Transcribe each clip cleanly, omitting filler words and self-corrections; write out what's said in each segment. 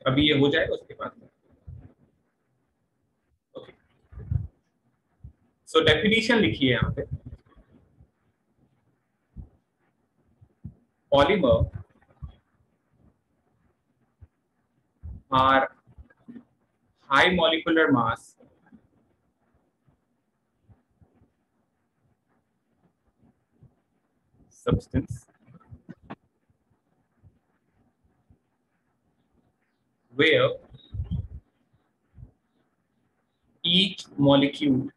अभी ये हो जाएगा उसके बाद। ओके, सो डेफिनेशन लिखिए यहाँ पे। Polymer are high molecular mass substance where each molecule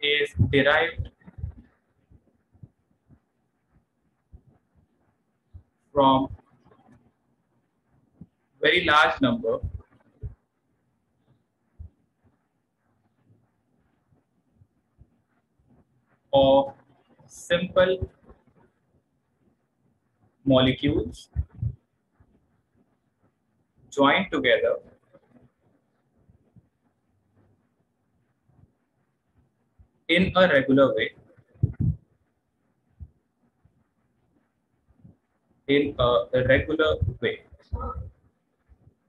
is derived from very large number of simple molecules joined together in a regular way, in a regular way.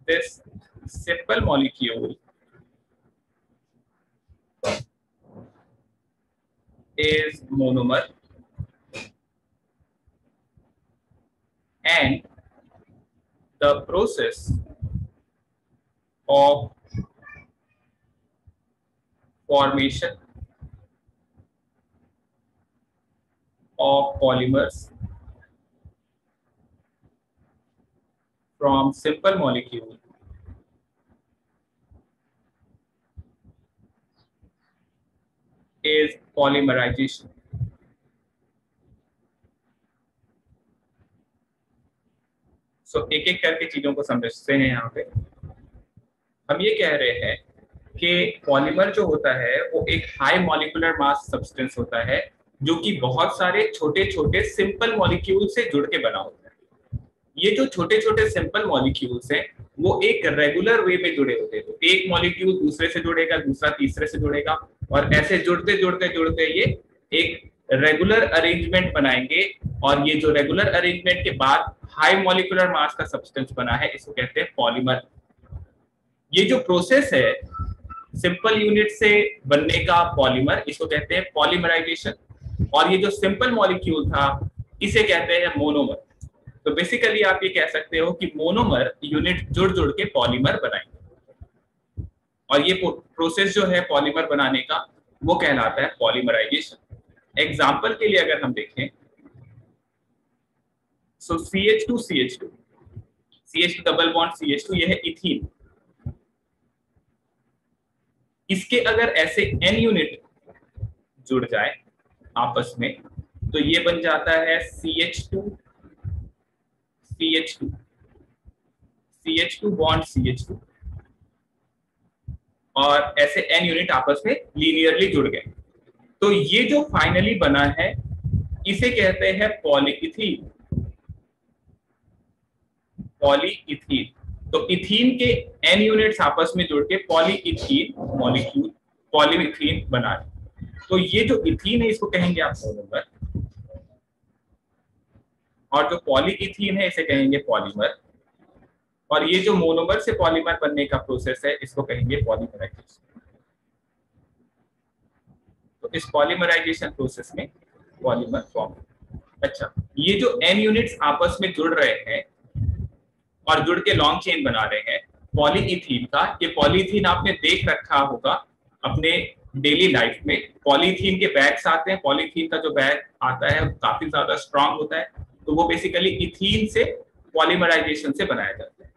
This simple molecule is monomer, and the process of formation of polymers from simple molecule is polymerization. सो एक एक करके चीजों को समझते हैं। यहाँ पे हम ये कह रहे हैं कि पॉलीमर जो होता है वो एक हाई मॉलिक्यूलर मास सब्सटेंस होता है जो कि बहुत सारे छोटे छोटे सिंपल मॉलिक्यूल से जुड़ के बना होता है। ये जो छोटे छोटे सिंपल मॉलिक्यूल्स हैं वो एक रेगुलर वे में जुड़े होते हैं। तो एक मॉलिक्यूल दूसरे से जुड़ेगा, दूसरा तीसरे से जुड़ेगा, और ऐसे जुड़ते जुड़ते जुड़ते ये एक रेगुलर अरेंजमेंट बनाएंगे। और ये जो रेगुलर अरेंजमेंट के बाद हाई मॉलिक्यूलर मास का सब्सटेंस बना है, इसको कहते हैं पॉलीमर। ये जो प्रोसेस है सिंपल यूनिट से बनने का पॉलीमर, इसको कहते हैं पॉलीमराइजेशन। और ये जो सिंपल मॉलिक्यूल था इसे कहते हैं मोनोमर। तो बेसिकली आप ये कह सकते हो कि मोनोमर यूनिट जुड़ जुड़ के पॉलीमर बनाएंगे, और ये प्रोसेस जो है पॉलीमर बनाने का वो कहलाता है पॉलीमराइजेशन। एग्जाम्पल के लिए अगर हम देखें, सो CH2 डबल बॉन्ड CH2, यह है इथीन। इसके अगर ऐसे N यूनिट जुड़ जाए आपस में तो ये बन जाता है CH2 बॉन्ड CH2, और ऐसे N यूनिट आपस में लीनियरली जुड़ गए। तो ये जो फाइनली बना है इसे कहते हैं पॉलीइथीन। तो इथीन के N यूनिट्स आपस में जुड़ के पॉलीइथीन मॉलिक्यूल, पॉलीइथीन बना है। तो ये जो इथीन है इसको कहेंगे आप मोनोमर, और जो पॉलीइथीन है इसे कहेंगे पॉलीमर, और ये जो मोनोमर से पॉलीमर बनने का प्रोसेस है इसको कहेंगे पॉलीमराइजेशन। तो इस पॉलीमराइजेशन प्रोसेस में पॉलीमर फॉर्म। अच्छा, ये जो N यूनिट्स आपस में जुड़ रहे हैं और जुड़ के लॉन्ग चेन बना रहे हैं पॉलीइथीन का, ये पॉलीइथीन आपने देख रखा होगा अपने डेली लाइफ में। पॉलीइथीन के बैग्स आते हैं, पॉलीइथीन का जो बैग आता है वो काफी ज्यादा स्ट्रांग होता है, तो वो बेसिकली इथीन से पॉलीमराइजेशन से बनाया जाता है।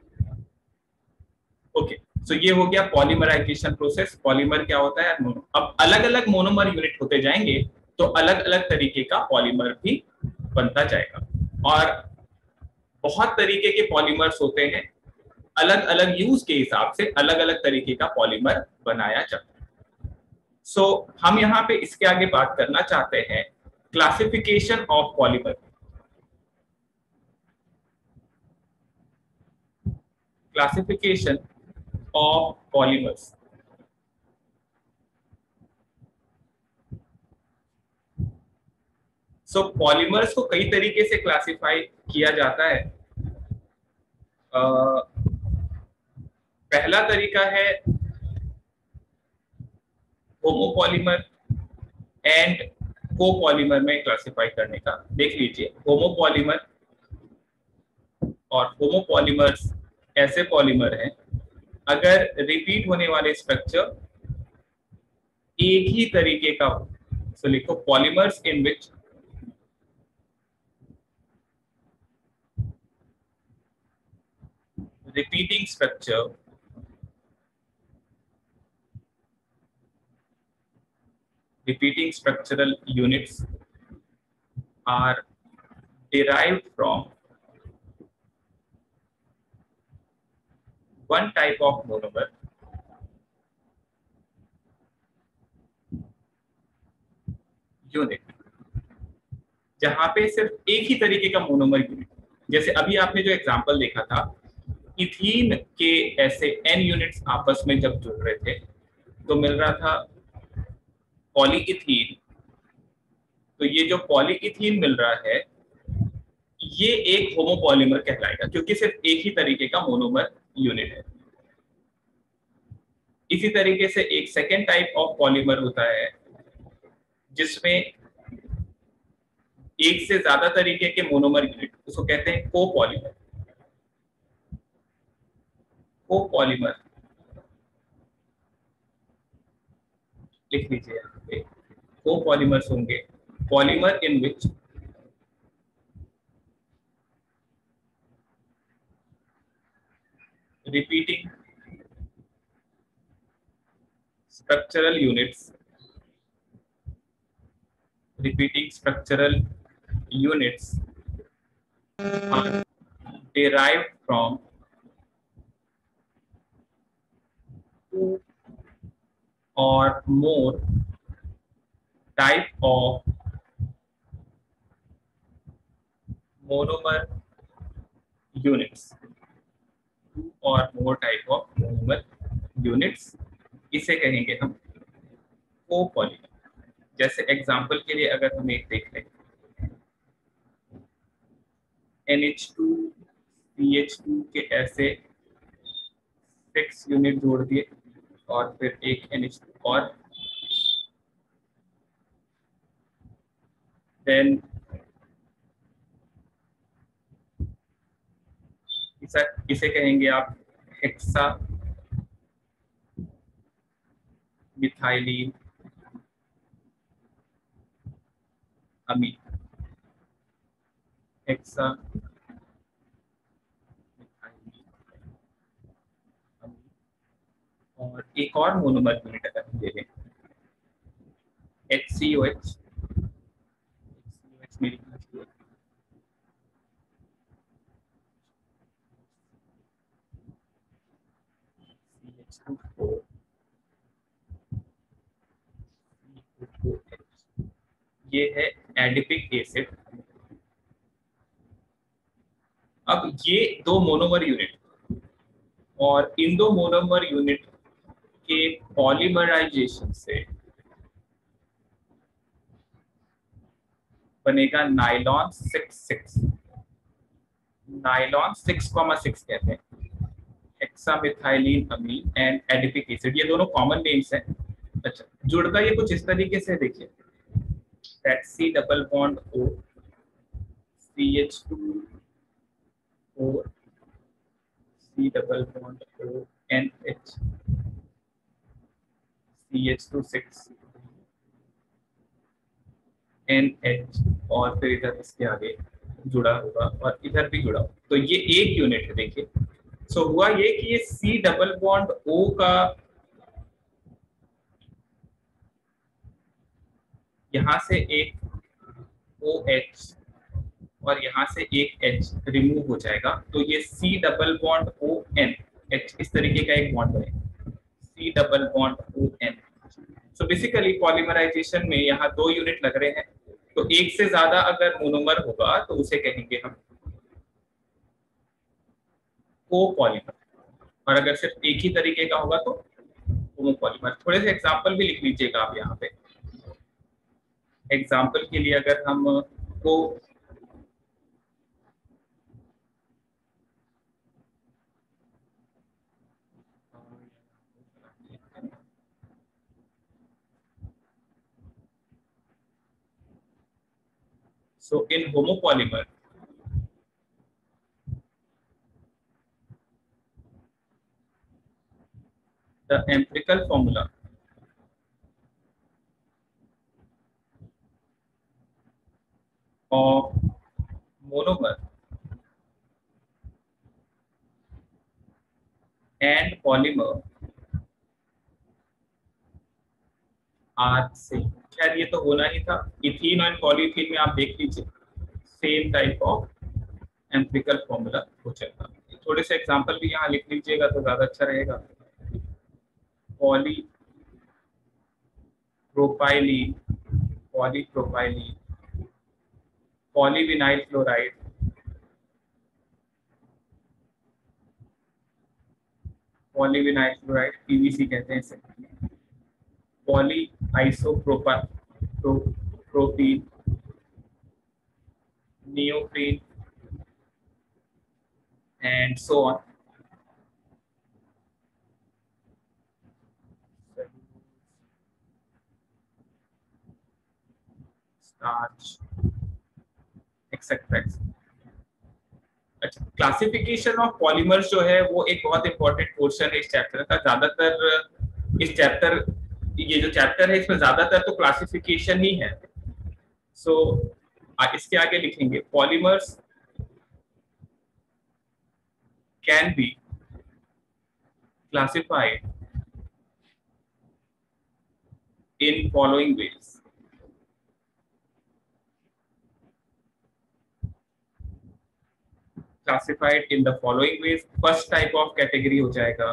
ओके, सो ये हो गया पॉलीमराइजेशन प्रोसेस। पॉलीमर क्या होता है? अब अलग अलग मोनोमर यूनिट होते जाएंगे तो अलग अलग तरीके का पॉलीमर भी बनता जाएगा, और बहुत तरीके के पॉलीमर्स होते हैं। अलग अलग यूज के हिसाब से अलग अलग तरीके का पॉलीमर बनाया जाता है। सो हम यहाँ पे इसके आगे बात करना चाहते हैं classification of polymer. Classification of polymers. So polymers को कई तरीके से क्लासिफाई किया जाता है। पहला तरीका है होमोपॉलीमर एंड कोपॉलीमर में क्लासिफाई करने का। देख लीजिए, होमोपॉलीमर और होमोपॉलीमर्स ऐसे पॉलीमर हैं अगर रिपीट होने वाले स्ट्रक्चर एक ही तरीके का हो। तो लिखो polymers in which repeating structure repeating structural units are derived from one type of monomer unit, जहां पे सिर्फ एक ही तरीके का मोनोमर यूनिट। जैसे अभी आपने जो एग्जांपल देखा था, इथीन के ऐसे n यूनिट्स आपस में जब जुड़ रहे थे तो मिल रहा था पॉलीइथीन। तो ये जो पॉलीइथीन मिल रहा है ये एक होमोपॉलीमर कहलाएगा क्योंकि सिर्फ एक ही तरीके का मोनोमर यूनिट है। इसी तरीके से एक सेकेंड टाइप ऑफ पॉलीमर होता है जिसमें एक से ज्यादा तरीके के मोनोमर यूनिट, उसको कहते हैं कोपॉलीमर। कोपॉलीमर लिख लीजिए यहाँ पे, कोपॉलीमर्स होंगे polymer in which repeating structural units are derived from two or more type of monomer units, two or more type of monomer units, इसे कहेंगे हम कोपॉलीमर। जैसे एग्जांपल के लिए अगर हम एक देख लें, NH2 CH2 के ऐसे 6 यूनिट जोड़ दिए और फिर एक NH2 और, देन इसे कहेंगे आप हेक्सा मिथाइलिन अमीन। हेक्सा मिथाइलिन अमीन। और एक और मोनोमर यूनिट अगर हम ले लें HCOH, में लिखना चाहिए CH2O, ये है एडिपिक एसिड। अब ये दो मोनोमर यूनिट और इन दो मोनोमर यूनिट के पॉलीमराइजेशन से बनेगा नाइलॉन 6,6। नाइलॉन 6,6 कहते हैं, hexamethylene amine and adipic acid, ये दोनों कॉमन नेम्स हैं। अच्छा, जुड़ता ये कुछ इस तरीके से, देखिए that C double bond O CH2O C double bond O NH CH2 NH और फिर इधर इसके आगे जुड़ा होगा और इधर भी जुड़ा होगा, तो ये एक यूनिट है। देखिए, सो हुआ ये कि ये C डबल बॉन्ड O का यहां से एक OH और यहाँ से एक H रिमूव हो जाएगा, तो ये C double bond ON H इस तरीके का एक बॉन्ड बनेगा, C double bond ON। So basically polymerisation में यहाँ दो यूनिट लग रहे हैं, तो एक से ज्यादा अगर मोनोमर होगा तो उसे कहेंगे हम कोपॉलीमर, और अगर सिर्फ एक ही तरीके का होगा तो होमोपॉलीमर। थोड़े से एग्जांपल भी लिख लीजिएगा आप यहाँ पे। एग्जांपल के लिए अगर हम को So in homopolymer, the empirical formula of monomer and polymer are same. खैर ये तो होना ही था, इथीन और पॉलीथीन में आप देख लीजिए same type of empirical formula हो जाएगा। थोड़े से एग्जांपल भी यहाँ लिख लीजिएगा तो ज्यादा अच्छा रहेगा। Poly propylene, polypropylene, polyvinyl chloride, polyvinyl chloride PVC कहते हैं इसे, poly isopropene, neoprene and so on. Starch, etc. अच्छा, क्लासिफिकेशन ऑफ पॉलीमर्स जो है वो एक बहुत इंपॉर्टेंट पोर्शन है इस चैप्टर का। ज्यादातर इस चैप्टर, ये जो चैप्टर है इसमें ज्यादातर तो क्लासिफिकेशन ही है। सो इसके आगे लिखेंगे polymers can be classified in following veg. classified in the following ways. First type of category हो जाएगा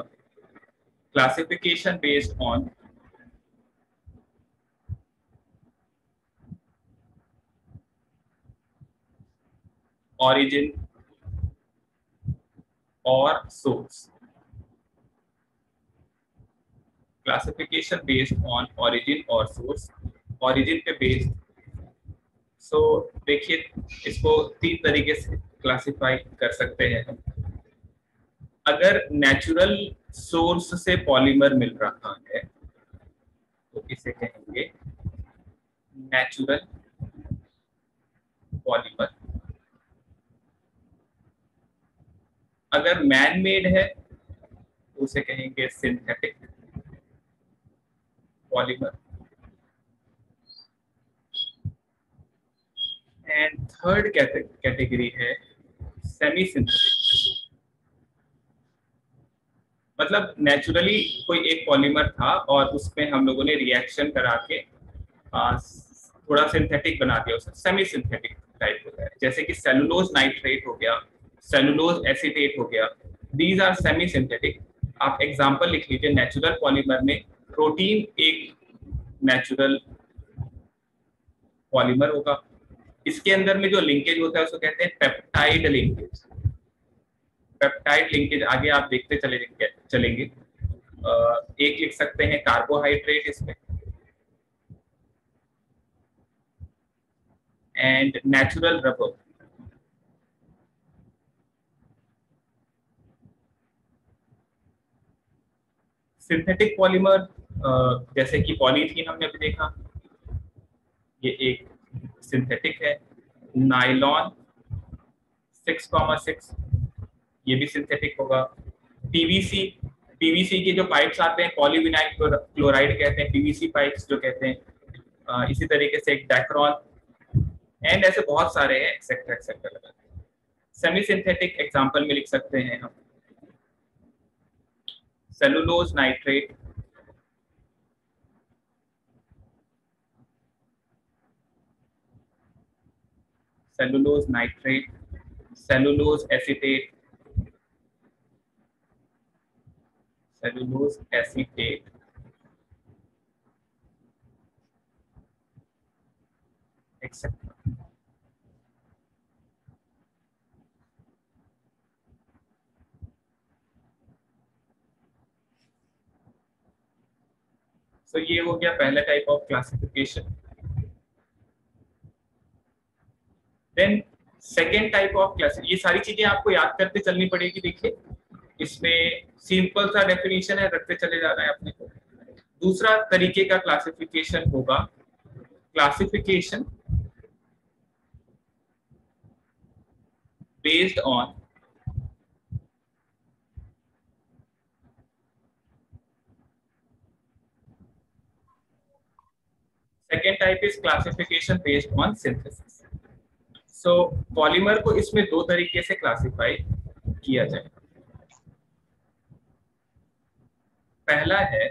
classification based on origin or source. Classification based on origin or source. Origin पे based, so देखिए इसको तीन तरीके से classify कर सकते हैं हम। अगर नेचुरल सोर्स से पॉलीमर मिल रहा है तो इसे कहेंगे नेचुरल पॉलीमर। अगर मैन मेड है तो उसे कहेंगे synthetic polymer. And third category है सेमी सिंथेटिक। मतलब नेचुरली कोई एक पॉलीमर था और उसमें हम लोगों ने रिएक्शन करा के थोड़ा सिंथेटिक बना दिया, उसे सेमी सिंथेटिक टाइप होता है। जैसे कि सेलुलोज नाइट्रेट हो गया, सेलुलोज एसीटेट हो गया, दीज आर सेमी सिंथेटिक। आप एग्जांपल लिख लीजिए, नेचुरल पॉलीमर में प्रोटीन एक नेचुरल पॉलीमर होगा, इसके अंदर में जो लिंकेज होता है उसको कहते हैं पेप्टाइड लिंकेज। पेप्टाइड लिंकेज आगे आप देखते चलेंगे। एक लिख सकते हैं कार्बोहाइड्रेट इसमें, and natural rubber. Synthetic polymer जैसे कि पॉलीथीन हमने अभी देखा, ये एक सिंथेटिक है। नाइलॉन 6,6 ये भी सिंथेटिक होगा। पीवीसी, पीवीसी के जो पाइप्स आते हैं पॉलीविनाइल क्लोराइड कहते हैं, पीवीसी पाइप्स जो कहते हैं। इसी तरीके से एक डाइक्रॉन एंड ऐसे बहुत सारे हैं, etcetera etcetera. Semi synthetic example में लिख सकते हैं हम cellulose nitrate, cellulose nitrate, cellulose acetate, cellulose acetate, etcetera. तो ये हो गया पहला type of classification. Then second type of class, ये सारी चीजें आपको याद करते चलनी पड़ेगी। देखिए इसमें सिंपल सा डेफिनेशन है, रखते चले जा रहे हैं अपने को। दूसरा तरीके का क्लासिफिकेशन होगा classification based on second type is classification based on synthesis. So polymer को इसमें दो तरीके से क्लासिफाई किया जाए. पहला है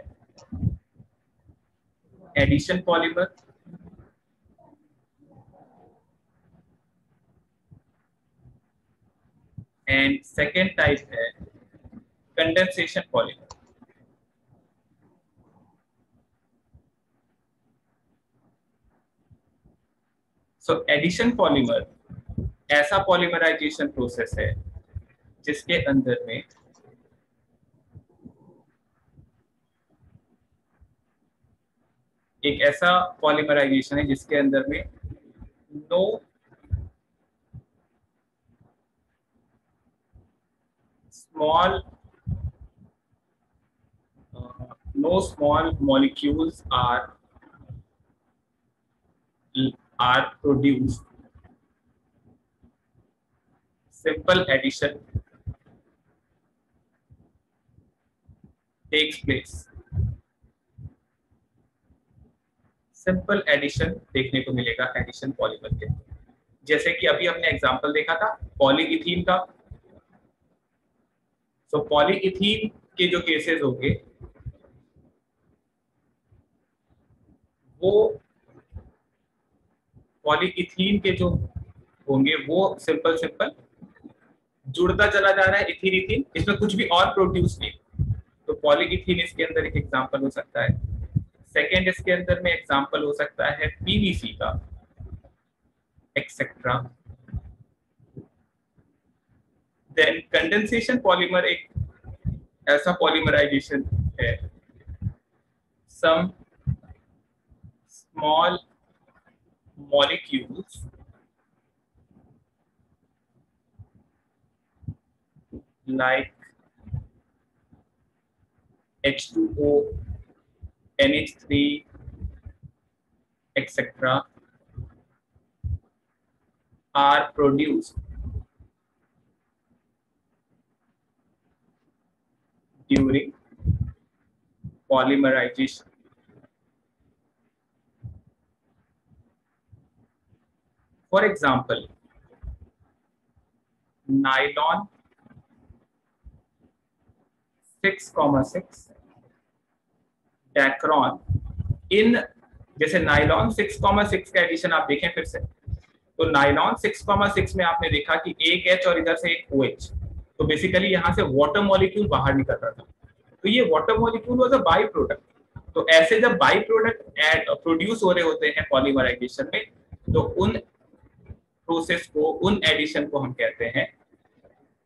addition polymer and second type है condensation polymer. So addition polymer ऐसा पॉलीमराइजेशन प्रोसेस है जिसके अंदर में एक ऐसा पॉलीमराइजेशन है जिसके अंदर में no small no small molecules are produced. Simple addition takes place. Simple addition देखने को मिलेगा एडिशन पॉलीमर के. जैसे कि अभी हमने एग्जांपल देखा था पॉलीइथीन का. तो पॉलीइथीन के जो केसेस होंगे वो पॉलीइथीन के जो होंगे वो सिंपल जुड़ता चला जा रहा है इथीन इथीन, इसमें कुछ भी और प्रोड्यूस नहीं. तो पॉलीइथीन इसके अंदर एक एग्जांपल हो सकता है. सेकेंड इसके अंदर में एग्जांपल हो सकता है पीवीसी का एक्सेट्रा. देन कंडेंसेशन पॉलीमर एक ऐसा पॉलीमराइजेशन है some small molecules like H2O, NH3, etc. are produced during polymerization. For example, nylon 6,6 Dacron इन जैसे नाइलॉन 6,6 का एडिशन आप देखें फिर से तो नाइलॉन 6,6 में आपने देखा कि एक H और इधर से एक OH. तो बेसिकली यहाँ से वाटर मॉलिक्यूल बाहर निकल रहा था. तो ये water molecule was a by product. तो ऐसे जब बाई प्रोडक्ट एड प्रोड्यूस हो रहे होते हैं पॉलीमराइजेशन में तो उन प्रोसेस को उन एडिशन को हम कहते हैं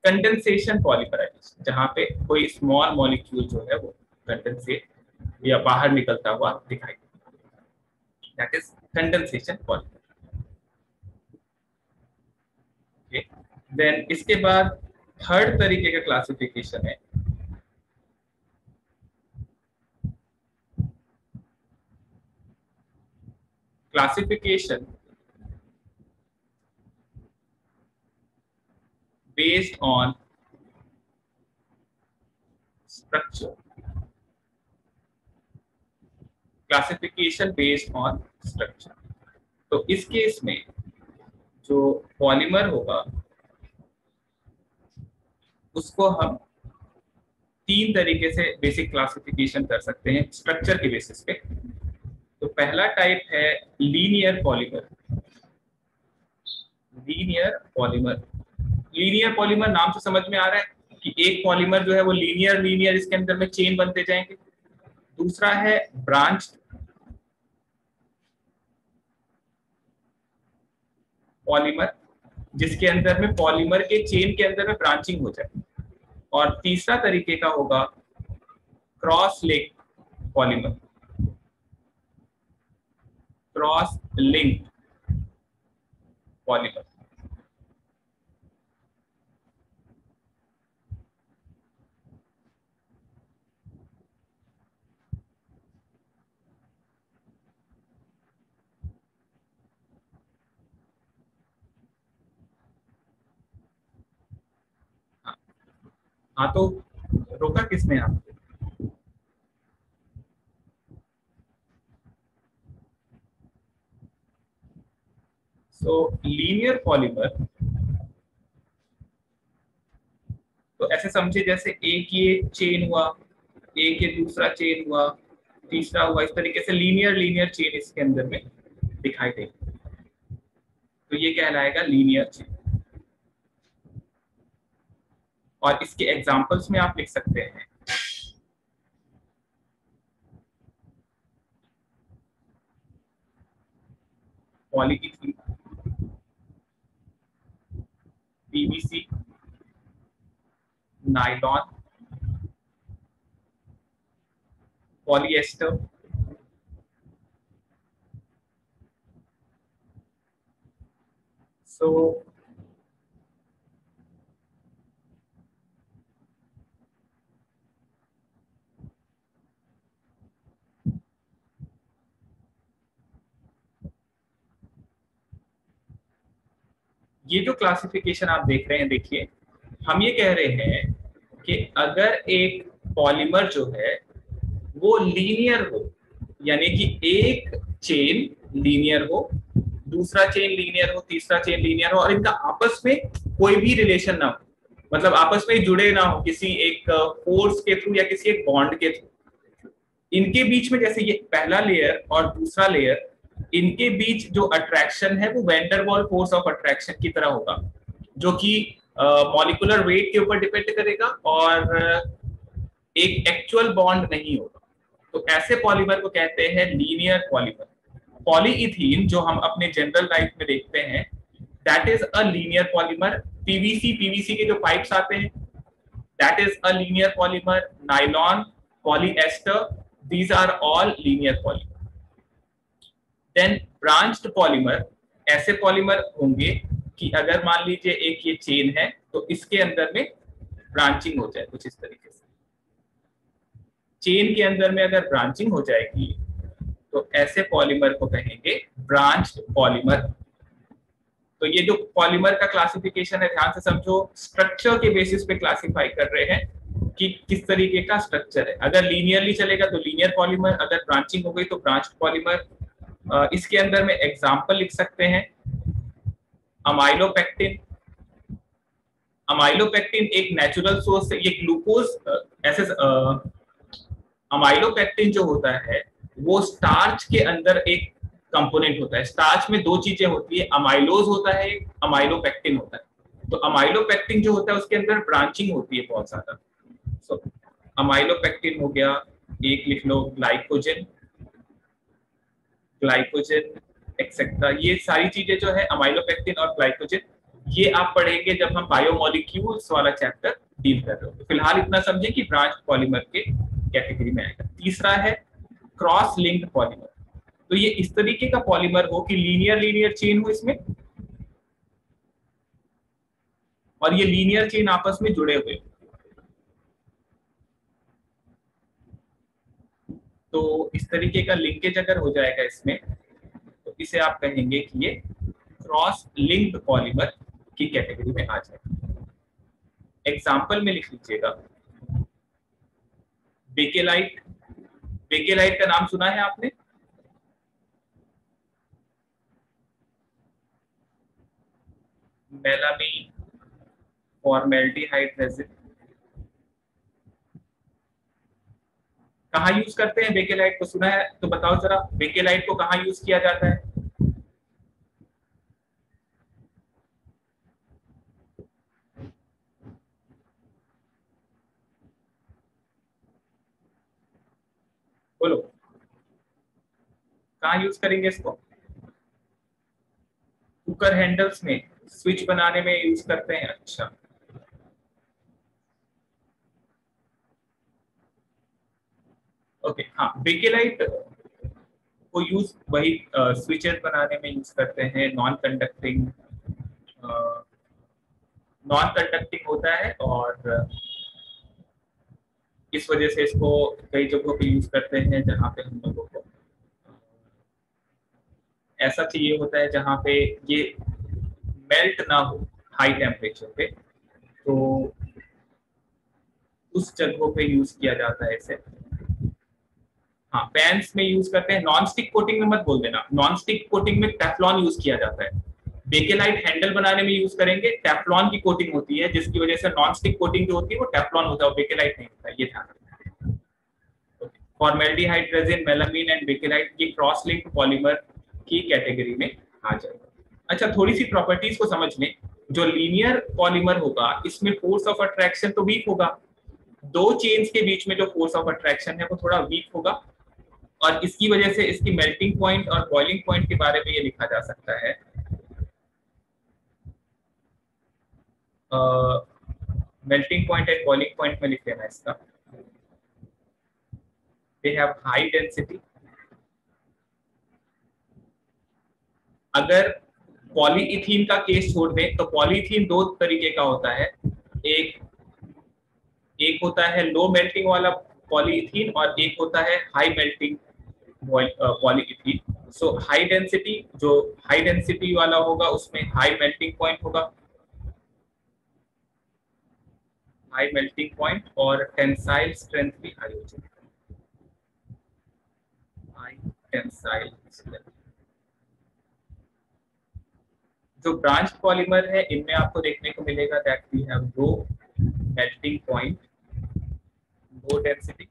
कंडेंसेशन पॉलीमराइजेशन, जहां पे कोई स्मॉल मॉलिक्यूल जो है वो कंडेंसेट या बाहर निकलता हुआ दिखाई देता है. That is condensation polymer. Then इसके बाद थर्ड तरीके का क्लासिफिकेशन है classification based on structure. Classification based on structure. तो इस केस में जो पॉलीमर होगा उसको हम तीन तरीके से बेसिक क्लासिफिकेशन कर सकते हैं स्ट्रक्चर के बेसिस पे. तो पहला टाइप है linear polymer. Linear polymer, linear polymer नाम से समझ में आ रहा है कि एक पॉलीमर जो है वो लीनियर इसके अंदर में चेन बनते जाएंगे. दूसरा है ब्रांच पॉलीमर जिसके अंदर में पॉलीमर के चेन के अंदर में ब्रांचिंग हो जाए. और तीसरा तरीके का होगा cross link polymer. Cross link polymer. हाँ तो रोका किसने आपको? सो लीनियर पॉलीमर, तो ऐसे समझे जैसे एक ये चेन हुआ, एक ये दूसरा चेन हुआ, तीसरा हुआ, इस तरीके से लीनियर लीनियर चेन इसके अंदर में दिखाई देगी, तो ये कहलाएगा लीनियर चेन। और इसके एग्जांपल्स में आप लिख सकते हैं पॉलीइथीन, पीवीसी, नायलॉन, पॉलिएस्टर, सो ये जो क्लासिफिकेशन आप देख रहे हैं, देखिए हम ये कह रहे हैं कि अगर एक पॉलीमर जो है वो लीनियर हो, यानी कि एक चेन लीनियर हो, दूसरा चेन लीनियर हो, तीसरा चेन लीनियर हो, और इनका आपस में कोई भी रिलेशन ना हो, मतलब आपस में जुड़े ना हो किसी एक फोर्स के थ्रू या किसी एक बॉन्ड के थ्रू, इनके बीच में जैसे ये पहला लेयर और दूसरा लेयर, इनके बीच जो अट्रैक्शन है वो वैंडरवॉल फोर्स ऑफ अट्रैक्शन की तरह होगा, जो कि मॉलिक्यूलर वेट के ऊपर डिपेंड करेगा और एक एक्चुअल बॉन्ड नहीं होगा। तो ऐसे पॉलीमर को कहते हैं लीनियर पॉलीमर। पॉलीइथीन जो हम अपने जनरल लाइफ में देखते हैं, that is a linear polymer. PVC, PVC के जो पाइप्स आते हैं, that is a linear polymer. Nylon, polyester, these are all linear polymer. Then branched polymer, ऐसे पॉलीमर होंगे कि अगर मान लीजिए एक ये चेन है तो इसके अंदर में ब्रांचिंग हो जाए कुछ इस तरीके से, चेन के अंदर में अगर ब्रांचिंग हो जाएगी तो ऐसे पॉलीमर को कहेंगे ब्रांच्ड पॉलीमर। तो ये जो पॉलीमर का क्लासिफिकेशन है, ध्यान से समझो, स्ट्रक्चर के बेसिस पे क्लासिफाई कर रहे हैं कि किस तरीके का स्ट्रक्चर है। अगर लीनियरली चलेगा तो लीनियर पॉलीमर, अगर ब्रांचिंग हो गई तो ब्रांच्ड पॉलीमर। इसके अंदर में एग्जांपल लिख सकते हैं अमाइलोपेक्टिन। अमाइलोपेक्टिन एक नेचुरल सोर्स है, ये ग्लूकोज ऐसे अमाइलोपेक्टिन जो होता है वो स्टार्च के अंदर एक कंपोनेंट होता है। स्टार्च में दो चीजें होती है, अमाइलोज होता है, अमाइलोपेक्टिन होता है। तो अमाइलोपेक्टिन जो होता है उसके अंदर ब्रांचिंग होती है बहुत ज्यादा। सो अमाइलोपेक्टिन हो गया, एक लिख लो ग्लाइकोजन, ग्लाइकोजन एक्सेट्रा, ये सारी चीजें जो है अमाइलोपेक्टिन और ग्लाइकोजन, ये आप पढ़ेंगे जब हम बायोमोलिक्यूल्स वाला चैप्टर डील कर रहे हो। तो फिलहाल इतना समझे कि ब्रांच पॉलीमर के कैटेगरी में आएगा। तीसरा है क्रॉस लिंक्ड पॉलीमर। तो ये इस तरीके का पॉलीमर हो कि लीनियर लीनियर चेन हो इसमें, और ये लीनियर चेन आपस में जुड़े हुए। तो इस तरीके का लिंकेज अगर हो जाएगा इसमें, तो इसे आप कहेंगे कि ये क्रॉस लिंक्ड पॉलीमर की कैटेगरी में आ जाएगा। एग्जाम्पल में लिख लीजिएगा बेकेलाइट। बेकेलाइट का नाम सुना है आपने? मेलामीन, फॉर्मेल्डिहाइड रेजिन। कहाँ यूज करते हैं बेकेलाइट को, सुना है तो बताओ जरा, बेकेलाइट को कहाँ यूज किया जाता है? बोलो, कहाँ यूज करेंगे इसको? कुकर हैंडल्स में, स्विच बनाने में यूज करते हैं। अच्छा, ओके, हाँ, बेकेलाइट को यूज वही स्विचेस बनाने में यूज करते हैं। नॉन कंडक्टिंग होता है और इस वजह से इसको कई जगहों पे यूज करते हैं जहाँ पे हम लोगों को ऐसा चाहिए होता है जहाँ पे ये मेल्ट ना हो हाई टेम्परेचर पे। तो उस जगहों पे यूज किया जाता है इसे। हाँ, पैन्स में यूज करते हैं। नॉन स्टिक कोटिंग में मत बोल देना, नॉन स्टिक कोटिंग में टेफ्लॉन यूज किया जाता है। बेकेलाइट हैंडल बनाने में यूज करेंगे, टेफ्लॉन की कोटिंग होती है, जिसकी वजह से नॉन स्टिक कोटिंग जो होती है वो टेफ्लॉन होता है, बेकेलाइट नहीं होता है, ये ध्यान रखना। फॉर्मेल्डिहाइड रेजिन, मेलामीन एंड बेकेलाइट ये क्रॉस लिंक्ड पॉलीमर की कैटेगरी में आ जाएगा। अच्छा, थोड़ी सी प्रॉपर्टीज को समझ लें। जो लीनियर पॉलीमर होगा इसमें फोर्स ऑफ अट्रैक्शन तो वीक होगा, दो चेन्स के बीच में जो फोर्स ऑफ अट्रैक्शन है वो थोड़ा वीक होगा, और इसकी वजह से इसकी मेल्टिंग पॉइंट और बॉइलिंग पॉइंट के बारे में ये लिखा जा सकता है। Melting point and boiling point में लिख देना इसका। They have high density. अगर पॉलीइथीन का केस छोड़ दें तो पॉलीइथीन दो तरीके का होता है। एक एक होता है लो मेल्टिंग वाला पॉलीइथीन और एक होता है high melting polyethene. So high density, जो हाई डेंसिटी वाला होगा उसमें हाई मेल्टिंग पॉइंट होगा, हाई मेल्टिंग पॉइंट, और टेंसाइल स्ट्रेंथ भी हाई हो जाएगी, हाई टेंसाइल स्ट्रेंथ। जो ब्रांच पॉलीमर है इनमें आपको देखने को मिलेगा that we have low melting point, low density,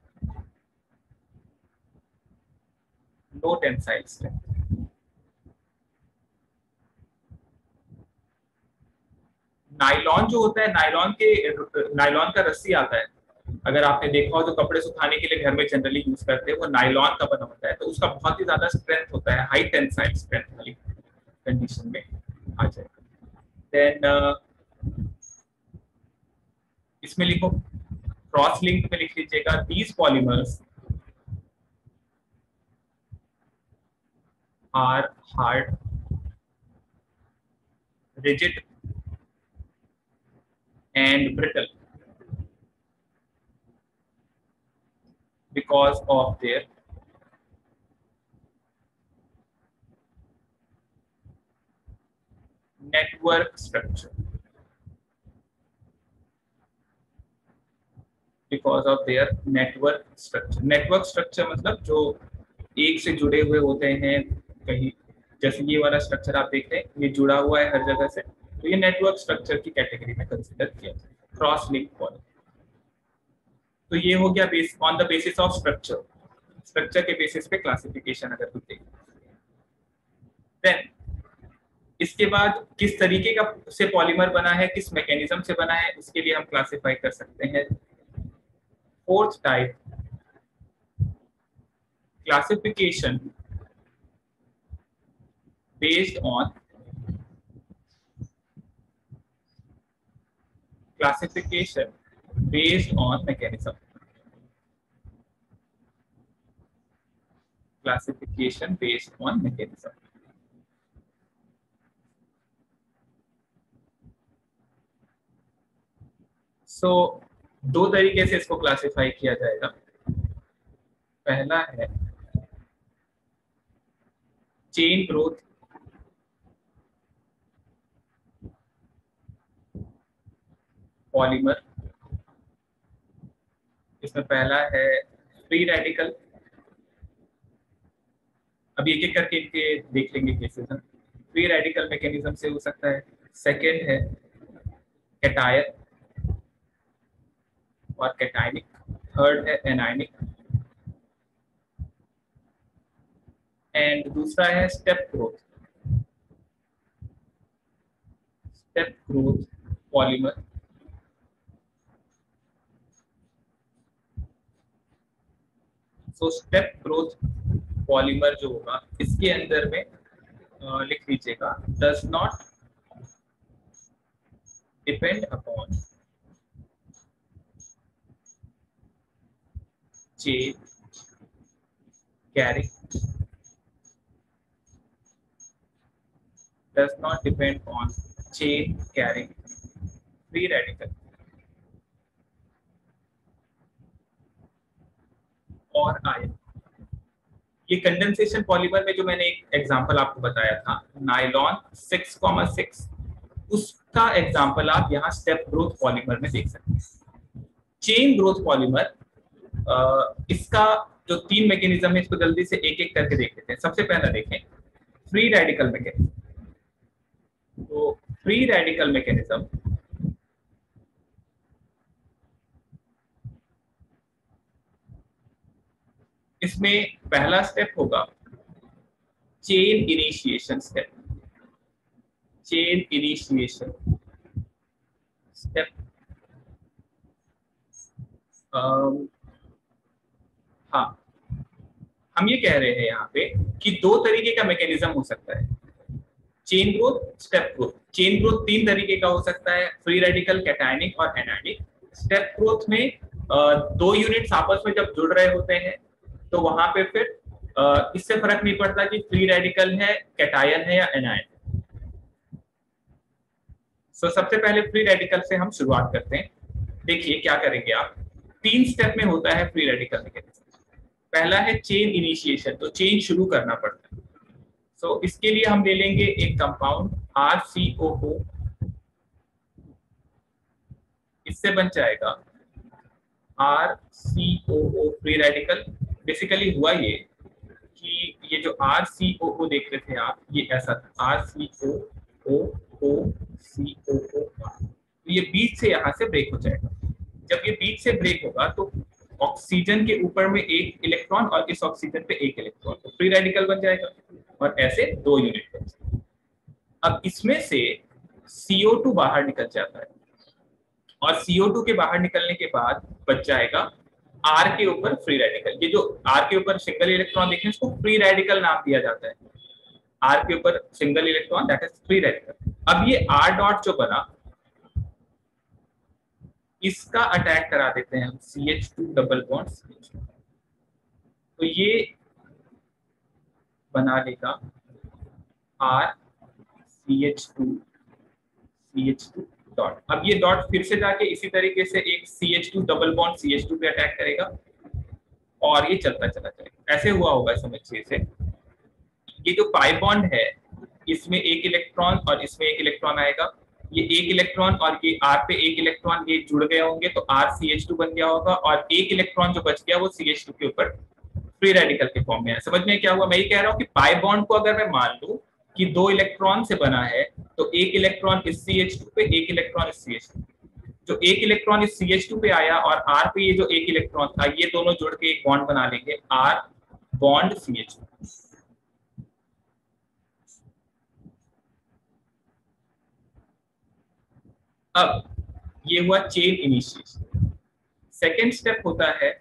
low tensile strength. Nylon जो होता है, नायलॉन का रस्सी आता है, अगर आपने देखा हो जो कपड़े सुखाने के लिए घर में जनरली यूज करते हैं वो नायलॉन का बना होता है, तो उसका बहुत ही ज्यादा स्ट्रेंथ होता है, हाई टेंसाइल स्ट्रेंथ वाली कंडीशन में आ जाएगा। देन इसमें लिखो, क्रॉस लिंक में लिख लीजिएगा, these polymers are hard, rigid and brittle because of their network structure, because of their network structure। network structure मतलब जो एक से जुड़े हुए होते हैं कहीं, जैसे ये वाला स्ट्रक्चर आप देख रहे हैं ये जुड़ा हुआ है हर जगह से, तो ये नेटवर्क स्ट्रक्चर की कैटेगरी में कंसीडर किया जाए, क्रॉस लिंक पॉलीमर। तो ये हो गया base on the basis of structure, structure के बेसिस पे क्लासिफिकेशन अगर कुछ देखें। देन इसके बाद किस तरीके का से पॉलीमर बना है, किस मैकेनिज्म से बना है, उसके लिए हम क्लासिफाई कर सकते हैं। Fourth type, classification based on mechanism, classification based on mechanism. So दो तरीके से इसको क्लासिफाई किया जाएगा। पहला है चेन ग्रोथ, पॉलीमर। इसमें पहला है फ्री रेडिकल, अभी एक एक करके इनके देख लेंगे केसेस हम। फ्री रेडिकल मैकेनिज्म से हो सकता है। सेकेंड है कैटायन और कैटायनिक। थर्ड है एनायनिक, एंड दूसरा है step growth, step growth polymer. So step growth polymer जो होगा इसके अंदर में लिख लीजिएगा, does not depend upon chain carrying, does not depend on chain carrying free radical और आयन। ये कंडेंसेशन पॉलीमर में जो मैंने एक एग्जांपल आपको बताया था नायलॉन 6,6, उसका एग्जांपल आप यहाँ स्टेप ग्रोथ पॉलीमर में देख सकते हैं। चेन ग्रोथ पॉलीमर, इसका जो 3 मैकेनिज्म है इसको जल्दी से एक एक करके देख लेते हैं। सबसे पहला देखें फ्री रेडिकल मैकेनिज्म। तो फ्री रेडिकल मैकेनिज्म इसमें पहला स्टेप होगा chain initiation step. Chain initiation step, हाँ, हम ये कह रहे हैं यहाँ पे कि 2 तरीके का मैकेनिज्म हो सकता है, chain growth, step growth. Chain growth 3 तरीके का हो सकता है, फ्री रेडिकल, कैटायनिक और एनायनिक। स्टेप ग्रोथ में 2 यूनिट्स आपस में जब जुड़ रहे होते हैं तो वहां पे फिर इससे फर्क नहीं पड़ता कि फ्री रेडिकल है, कैटायन है या एनायन। सो सबसे पहले फ्री रेडिकल से हम शुरुआत करते हैं। देखिए क्या करेंगे आप, 3 स्टेप में होता है फ्री रेडिकल मैकेनिज्म। पहला है चेन इनिशिएशन, तो चेन शुरू करना पड़ता है। सो इसके लिए हम ले लेंगे एक कंपाउंड RCOO, इससे बन जाएगा RCOO फ्री रेडिकल। बेसिकली हुआ ये कि ये जो RCOO देख रहे थे आप, ये ऐसा था RCOO, तो ये बीच से यहाँ से ब्रेक हो जाएगा। जब ये बीच से ब्रेक होगा तो ऑक्सीजन के ऊपर में एक इलेक्ट्रॉन और इस ऑक्सीजन पे एक इलेक्ट्रॉन, तो फ्री रेडिकल बन जाएगा और ऐसे 2 यूनिट बन जाएगा। अब इसमें से CO2 बाहर निकल जाता है और CO2 के बाहर निकलने के बाद बच जाएगा R के ऊपर फ्री रेडिकल। ये जो R के ऊपर सिंगल इलेक्ट्रॉन देखें इसको फ्री रेडिकल नाम दिया जाता है। R के ऊपर single electron, that is free radical. अब ये R डॉट जो बना इसका अटैक करा देते हैं हम CH2 डबल बॉन्ड CH2, तो ये बना लेगा R CH2 डॉट। अब ये डॉट फिर से जाके इसी तरीके से एक CH2 डबल बॉन्ड CH2 पे अटैक करेगा और ये चलता चला जाएगा। ऐसे हुआ होगा समझिए से, ये जो पाई बॉन्ड है इसमें एक इलेक्ट्रॉन और इसमें एक इलेक्ट्रॉन आएगा, ये एक इलेक्ट्रॉन और ये R पे एक इलेक्ट्रॉन ये जुड़ गए होंगे तो RCH2 बन गया होगा और एक इलेक्ट्रॉन जो बच गया वो CH2 के ऊपर फ्री रेडिकल के फॉर्म में है। समझ में क्या हुआ? मैं ये कह रहा हूँ कि पाई बॉन्ड को अगर मैं मान लूं कि 2 इलेक्ट्रॉन से बना है तो एक इलेक्ट्रॉन इस CH2 पे, एक इलेक्ट्रॉन इस CH2, जो एक इलेक्ट्रॉन इस CH2 पे आया और R पे ये जो एक इलेक्ट्रॉन था ये दोनों जुड़ के एक बॉन्ड बना लेंगे R बॉन्ड CH2। अब ये हुआ चेन इनिशिएशन। सेकेंड स्टेप होता है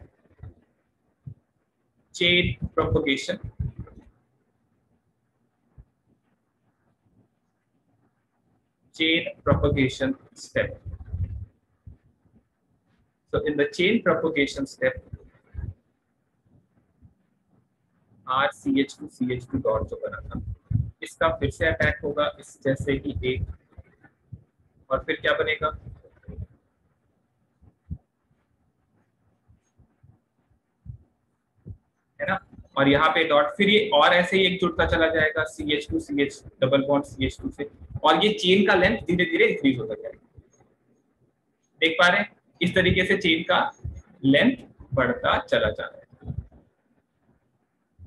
chain propagation. Chain propagation step. So in the chain propagation step, RCH2 dot जो बना था इसका फिर से अटैक होगा इस जैसे ही एक, और फिर क्या बनेगा, है ना, और यहाँ पे डॉट, फिर ये और ऐसे ही एक जुड़ता चला जाएगा CH2 CH double bond CH2 से, और ये चेन का लेंथ धीरे धीरे इंक्रीज होता जाएगा। देख पा रहे हैं, इस तरीके से चेन का लेंथ बढ़ता चला जा रहा है।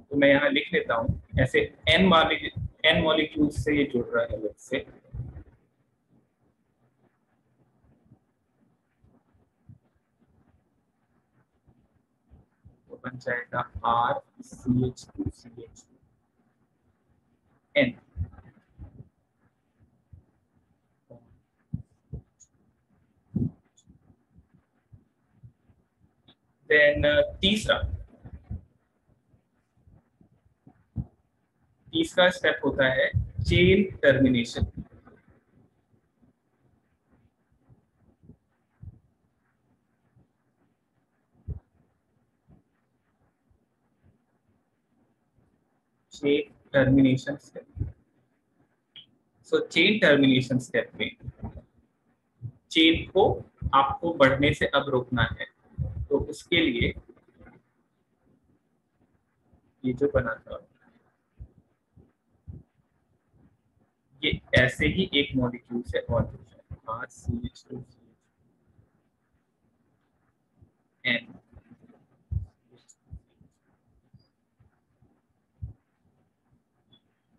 तो मैं यहाँ लिख लेता हूँ ऐसे n मॉलिक्यूल से ये जुड़ रहा है लेंथ से, तो बन जाएगा RCH2 CH2 N। देन तीसरा स्टेप होता है chain termination. Chain termination step. So chain termination step में चेन को आपको बढ़ने से अब रोकना है, तो उसके लिए ये जो बना था ये ऐसे ही एक मॉलिक्यूल से और RCH2 एन।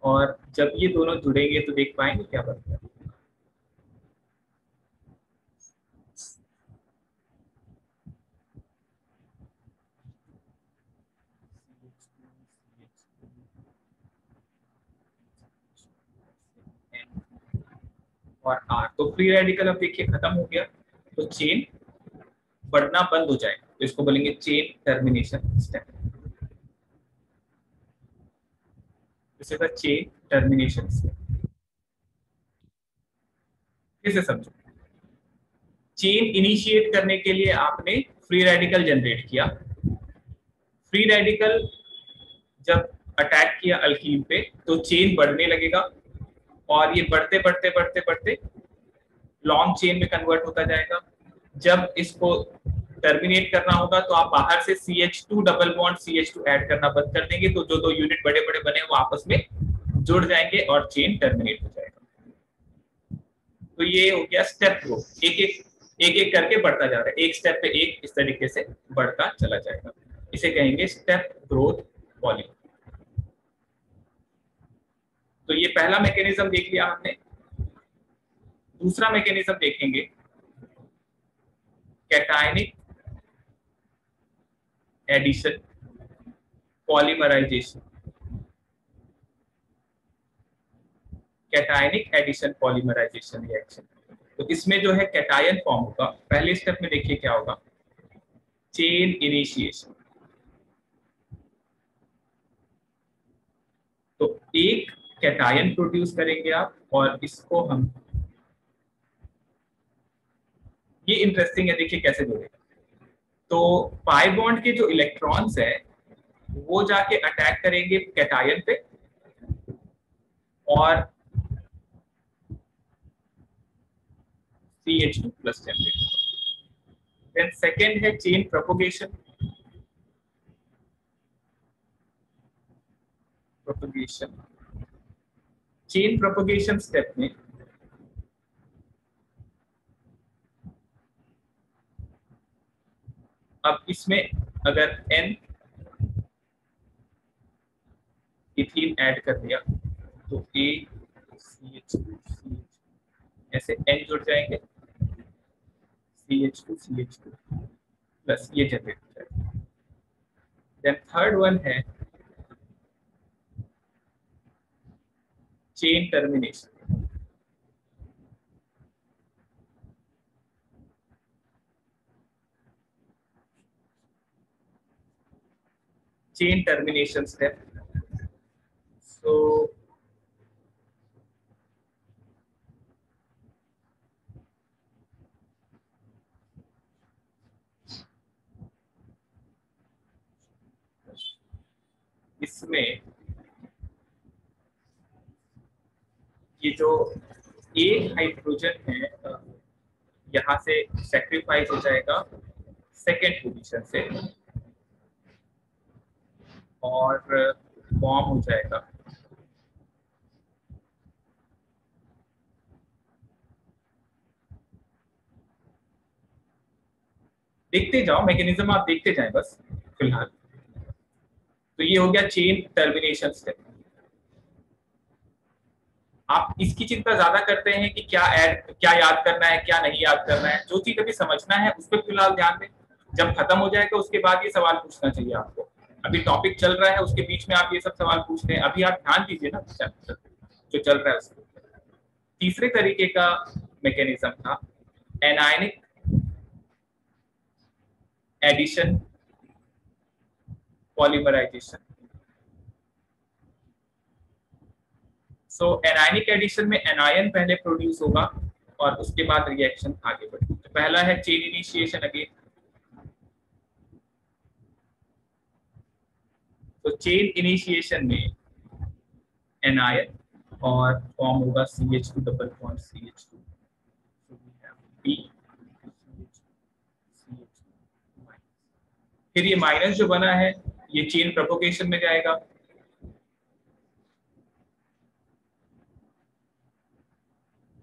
और जब ये दोनों जुड़ेंगे तो देख पाएंगे क्या बनता है। और आर, तो फ्री रेडिकल अब देखिए खत्म हो गया, तो चेन बढ़ना बंद हो जाएगा, तो इसको बोलेंगे chain termination step. This is the chain termination step. फिर से समझो, चेन इनिशिएट करने के लिए आपने फ्री रेडिकल जनरेट किया। फ्री रेडिकल जब अटैक किया अल्कीन पे तो चेन बढ़ने लगेगा, और ये बढ़ते बढ़ते बढ़ते बढ़ते लॉन्ग चेन में कन्वर्ट होता जाएगा। जब इसको टर्मिनेट करना होगा तो आप बाहर से CH2 double bond CH2 add करना बंद कर देंगे, तो जो दो यूनिट बड़े बड़े बने वो आपस में जुड़ जाएंगे और चेन टर्मिनेट हो जाएगा। तो ये हो गया स्टेप ग्रोथ, एक एक करके बढ़ता जा रहा है, एक स्टेप पे एक इस तरीके से बढ़ता चला जाएगा। इसे कहेंगे स्टेप ग्रोथ पॉलीमर। तो ये पहला मैकेनिज्म देख लिया हमने। दूसरा मैकेनिज्म देखेंगे cationic addition polymerisation. Cationic addition polymerisation reaction, तो इसमें जो है कैटायन फॉर्म होगा। पहले स्टेप में देखिए क्या होगा, चेन इनिशिएशन। तो एक कैटायन प्रोड्यूस करेंगे आप, और इसको हम, ये इंटरेस्टिंग है, देखिए कैसे जोड़ेगा। तो पाई बॉन्ड के जो इलेक्ट्रॉन्स है वो जाके अटैक करेंगे कैटायन पे, और CH2 प्लस जनरेट होगा। देन सेकेंड है chain propagation. Propagation, chain propagation step में अब इसमें अगर N इथीन ऐड कर दिया तो CH2 ऐसे N जुड़ जाएंगे, CH2 प्लस ये जनरेट हो जाएगा। देन थर्ड वन है chain termination. Chain termination step. So इसमें ये जो एक हाइड्रोजन है यहाँ से सेक्रीफाइस हो जाएगा सेकेंड पोजीशन से, और फॉर्म हो जाएगा देखते जाओ मैकेनिज्म, आप देखते जाएं बस फिलहाल। तो ये हो गया चेन टर्मिनेशन स्टेप। आप इसकी चिंता ज्यादा करते हैं कि क्या याद करना है क्या नहीं याद करना है, जो चीज अभी समझना है उस पर फिलहाल ध्यान दें। जब खत्म हो जाएगा उसके बाद ये सवाल पूछना चाहिए आपको। अभी टॉपिक चल रहा है उसके बीच में आप ये सब सवाल पूछते हैं, अभी आप ध्यान दीजिए ना जो चल रहा है उसको। तीसरे तरीके का मैकेनिज्म था एनायनिक एडिशन पॉलीमराइजेशन। सो एनायनिक एडिशन में एनायन पहले प्रोड्यूस होगा और उसके बाद रिएक्शन आगे बढ़ेगी। तो पहला है चेन इनिशिएशन अगेन। तो चेन इनिशिएशन में एनायन और फॉर्म होगा CH2 double bond CH2, so we have B CH2 फिर ये माइनस जो बना है ये चेन प्रोपोगेशन में जाएगा,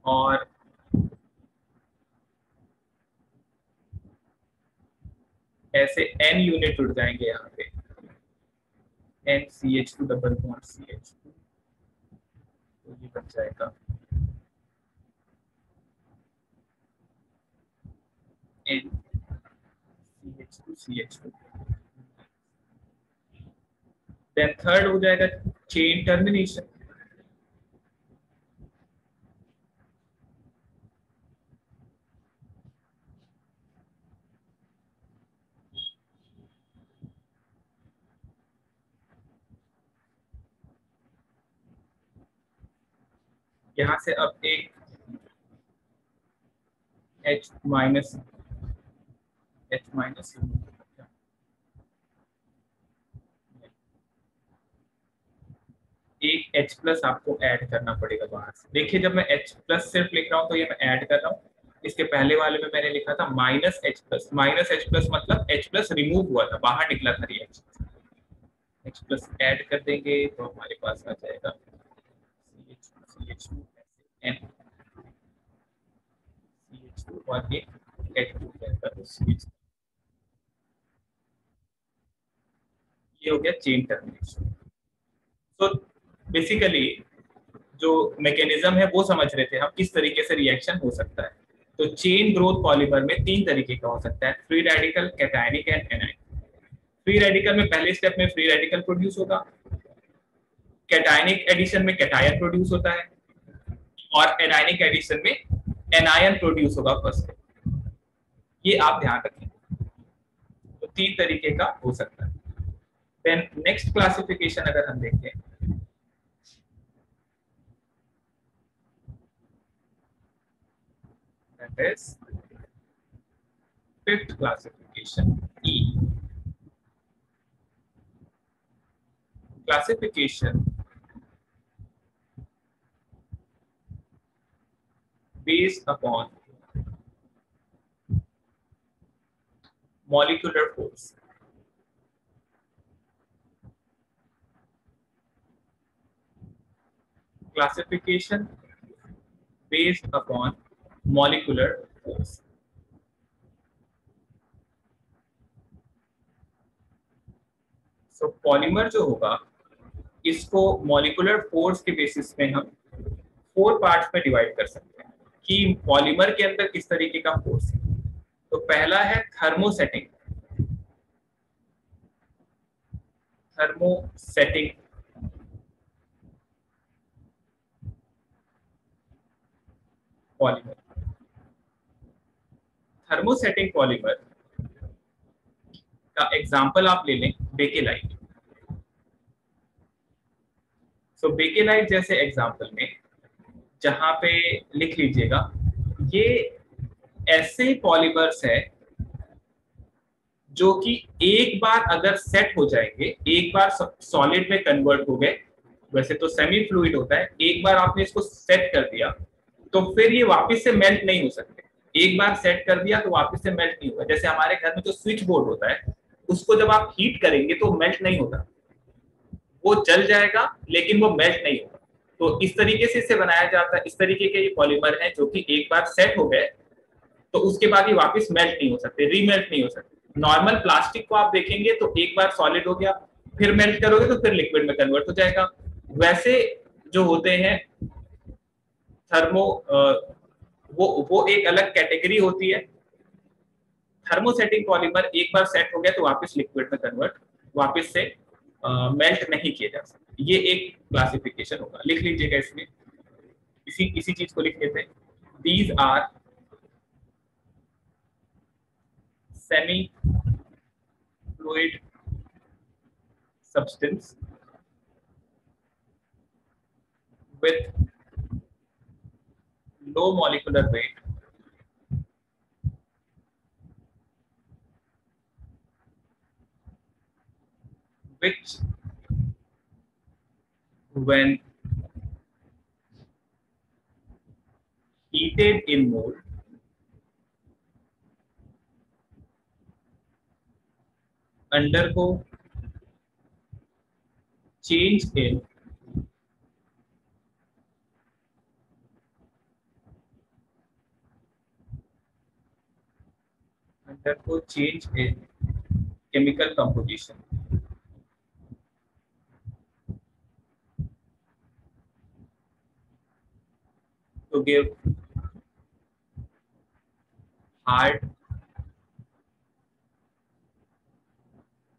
और ऐसे n यूनिट उड़ जाएंगे यहाँ पे, NCH2 डबल बॉन्ड CH2, तो ये बन जाएगा NCH2CH2। देन थर्ड हो जाएगा चेन टर्मिनेशन। यहाँ से अब एक H माइनस एक H प्लस आपको ऐड करना पड़ेगा बाहर से। देखिए जब मैं H प्लस सिर्फ लिख रहा हूँ तो ये मैं ऐड कर रहा हूँ, इसके पहले वाले में मैंने लिखा था minus H plus. Minus H plus मतलब H प्लस रिमूव हुआ था, बाहर निकला था रिएक्शन। H प्लस ऐड कर देंगे तो हमारे पास आ जाएगा CH2 N CH2 और ये H2 रहता है CH2। ये हो गया चेन टर्मिनेशन। तो बेसिकली जो मैकेनिज्म है वो समझ रहे थे हम, किस तरीके से रिएक्शन हो सकता है। तो चेन ग्रोथ पॉलीमर में तीन तरीके का हो सकता है, free radical, cationic and anionic. Free radical में पहले स्टेप में फ्री रेडिकल प्रोड्यूस होगा, कैटायनिक एडिशन में कैटायन प्रोड्यूस होता है, और एनायनिक एडिशन में एनायन प्रोड्यूस होगा फर्स्ट। ये आप ध्यान रखें। तो तीन तरीके का हो सकता है। देन नेक्स्ट क्लासिफिकेशन अगर हम देखें, that is fifth classification, E classification based upon molecular force. Classification based upon molecular force. So polymer जो होगा इसको मॉलिकुलर फोर्स के बेसिस पे हम फोर पार्ट्स में डिवाइड कर सकते हैं कि पॉलीमर के अंदर किस तरीके का फोर्स है। तो पहला है thermosetting. Thermosetting polymer. Thermosetting polymer का एग्जांपल आप ले लें बेकेलाइट। सो बेकेलाइट जैसे एग्जांपल में जहां पे लिख लीजिएगा, ये ऐसे पॉलीमर्स है जो कि एक बार अगर सेट हो जाएंगे, एक बार सॉलिड में कन्वर्ट हो गए, वैसे तो सेमी फ्लूइड होता है, एक बार आपने इसको सेट कर दिया तो फिर ये वापस से मेल्ट नहीं हो सकते। एक बार सेट कर दिया तो वापस से मेल्ट नहीं होगा। जैसे हमारे घर में जो स्विच बोर्ड होता है उसको जब आप हीट करेंगे तो मेल्ट नहीं होता, वो जल जाएगा लेकिन वो मेल्ट नहीं होगा। तो इस तरीके से इसे बनाया जाता है। इस तरीके के ये पॉलीमर हैं जो कि एक बार सेट हो गए तो उसके बाद ये वापस मेल्ट नहीं हो सकते, रीमेल्ट नहीं हो सकते। नॉर्मल प्लास्टिक को आप देखेंगे तो एक बार सॉलिड हो गया, फिर मेल्ट करोगे तो फिर लिक्विड में कन्वर्ट हो जाएगा। वैसे जो होते हैं थर्मो, वो एक अलग कैटेगरी होती है। थर्मोसेटिंग पॉलीमर एक बार सेट हो गया तो वापस लिक्विड में कन्वर्ट, वापस से मेल्ट नहीं किए जा सकते। ये एक क्लासिफिकेशन होगा, लिख लीजिएगा इसमें, इसी इसी चीज को लिख लेते हैं। These are semi fluid substance with low molecular weight which when heated in mold undergo change in undergo change in chemical composition to give hard,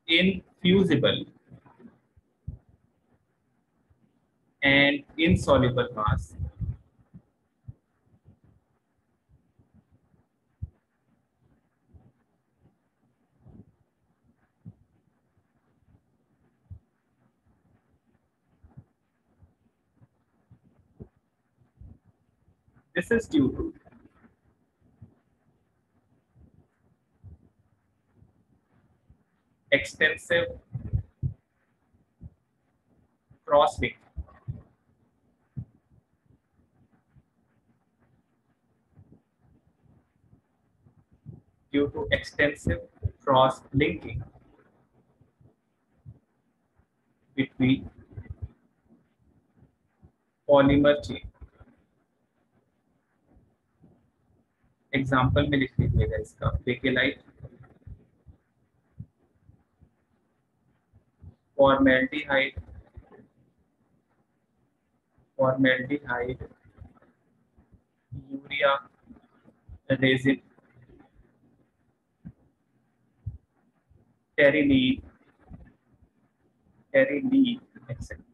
infusible and insoluble mass this is due to extensive cross-linking due to extensive cross-linking between polymer chain। Example में लिख लीजिएगा इसका, bakelite, formaldehyde, formaldehyde, urea resin, terylene, terylene etcetera.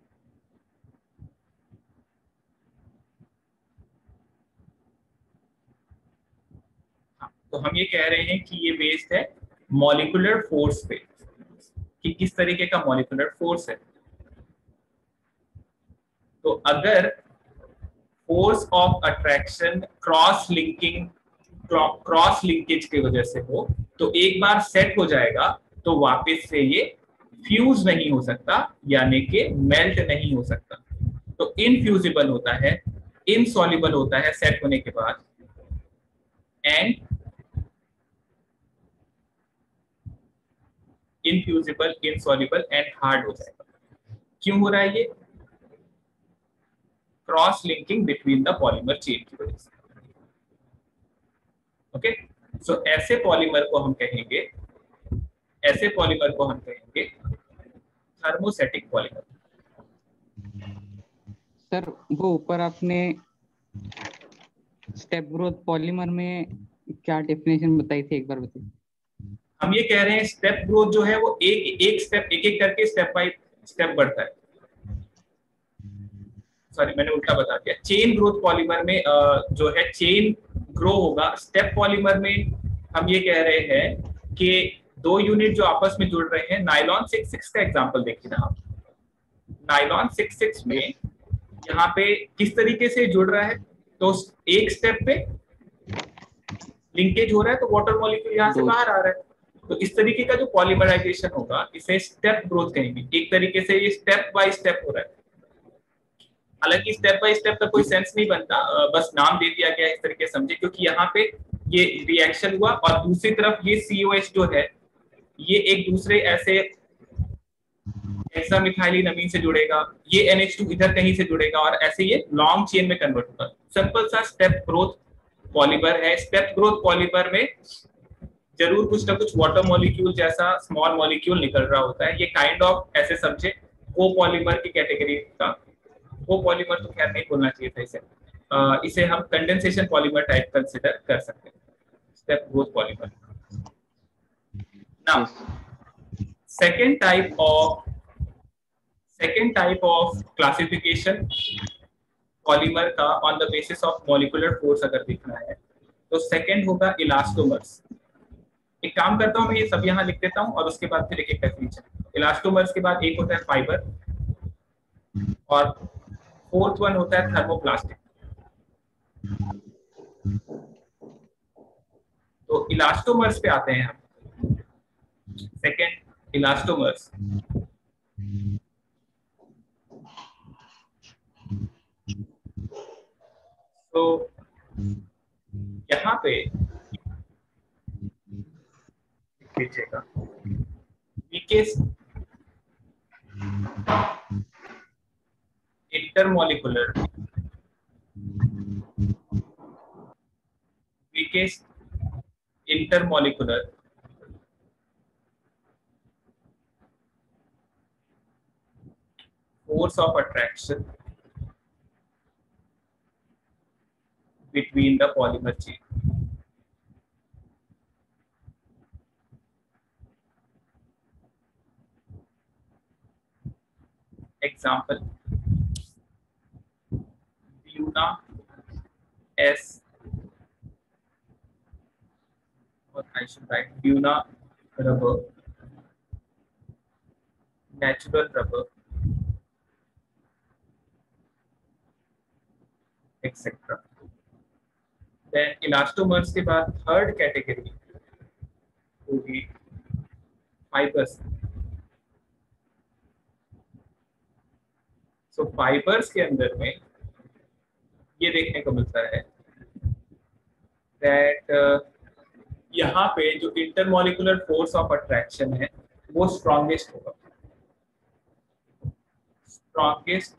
तो हम ये कह रहे हैं कि ये बेस्ड है मॉलिक्यूलर फोर्स पे, कि किस तरीके का मॉलिक्यूलर फोर्स है। तो अगर force of attraction cross linkage की वजह से हो तो एक बार सेट हो जाएगा तो वापस से ये फ्यूज नहीं हो सकता, यानी कि मेल्ट नहीं हो सकता। तो इनफ्यूजिबल होता है, इनसॉल्युबल होता है सेट होने के बाद, and infusible, insoluble and hard हो जाएगा। क्यों हो रहा है ये? Cross linking between the polymer chain की वजह से। ओके, सो ऐसे पॉलीमर को हम कहेंगे थर्मोसेटिक पॉलीमर। सर वो ऊपर आपने स्टेप ग्रोथ पॉलीमर में क्या डेफिनेशन बताई थी, एक बार बताइए। हम ये कह रहे हैं स्टेप ग्रोथ जो है वो एक स्टेप एक करके स्टेप बाय स्टेप बढ़ता है। सॉरी, मैंने उल्टा बता दिया। चेन ग्रोथ पॉलीमर में जो है चेन ग्रो होगा। स्टेप पॉलीमर में हम ये कह रहे हैं कि दो यूनिट जो आपस में जुड़ रहे हैं, नायलॉन 66 का एग्जांपल देखिए ना आप। नायलॉन 66 में यहाँ पे किस तरीके से जुड़ रहा है, तो एक स्टेप पे लिंकेज हो रहा है तो वाटर मॉलिक्यूल यहाँ से बाहर आ रहा है। तो इस तरीके का जो पॉलीमराइजेशन होगा इसे स्टेप ग्रोथ कहेंगे। एक तरीके से ये स्टेप बाय स्टेप हो रहा है। हालांकि स्टेप बाय स्टेप का कोई सेंस नहीं बनता, बस नाम दे दिया गया इस तरीके से समझे, क्योंकि यहाँ पे ये रिएक्शन हुआ और दूसरी तरफ ये COH जो है ये एक दूसरे ऐसे हेक्सामिथाइलिन अमीन से जुड़ेगा, ये NH2 इधर कहीं से जुड़ेगा और ऐसे ये लॉन्ग चेन में कन्वर्ट होगा। सिंपल सा स्टेप ग्रोथ पॉलीमर है। स्टेप ग्रोथ पॉलीमर में जरूर कुछ ना कुछ वाटर मॉलिक्यूल जैसा स्मॉल मॉलिक्यूल निकल रहा होता है। ये काइंड ऑफ ऐसे समझे कोपॉलीमर की कैटेगरी का। कोपॉलीमर तो खैर नहीं बोलना चाहिए था इसे, इसे हम कंडेंसेशन पॉलीमर टाइप कंसिडर कर सकते हैं, step growth polymer. Now second type of classification polymer का on the basis of molecular force अगर देखना है तो सेकेंड होगा इलास्टोमर्स। एक काम करता हूं, मैं ये सब यहाँ लिख देता हूँ और उसके बाद फिर एक एक डेफिनेशन। इलास्टोमर्स के बाद एक होता है फाइबर और फोर्थ वन होता है थर्मोप्लास्टिक। तो इलास्टोमर्स पे आते हैं हम। सेकेंड इलास्टोमर्स, तो यहाँ पे लीजिएगा weakest intermolecular force of attraction between the polymer chain. Example, Buna S, or I should write Buna rubber, natural rubber, etc. Then elastomers के बाद थर्ड कैटेगरी होगी फाइबर्स. सो फाइबर्स के अंदर में ये देखने को मिलता है दैट यहाँ पे जो इंटरमोलिकुलर फोर्स ऑफ अट्रैक्शन है वो स्ट्रॉन्गेस्ट होगा. Strongest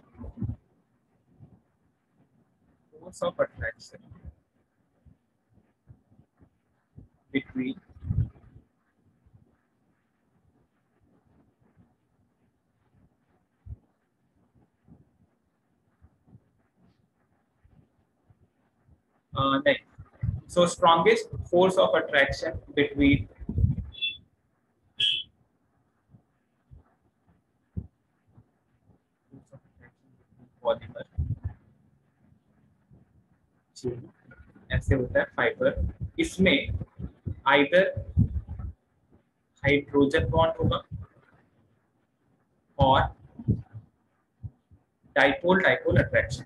force of attraction between next. So strongest force of attraction between polymer ऐसे होता है फाइबर. इसमें आइदर हाइड्रोजन बॉन्ड होगा और डाइपोल डाइपोल अट्रैक्शन.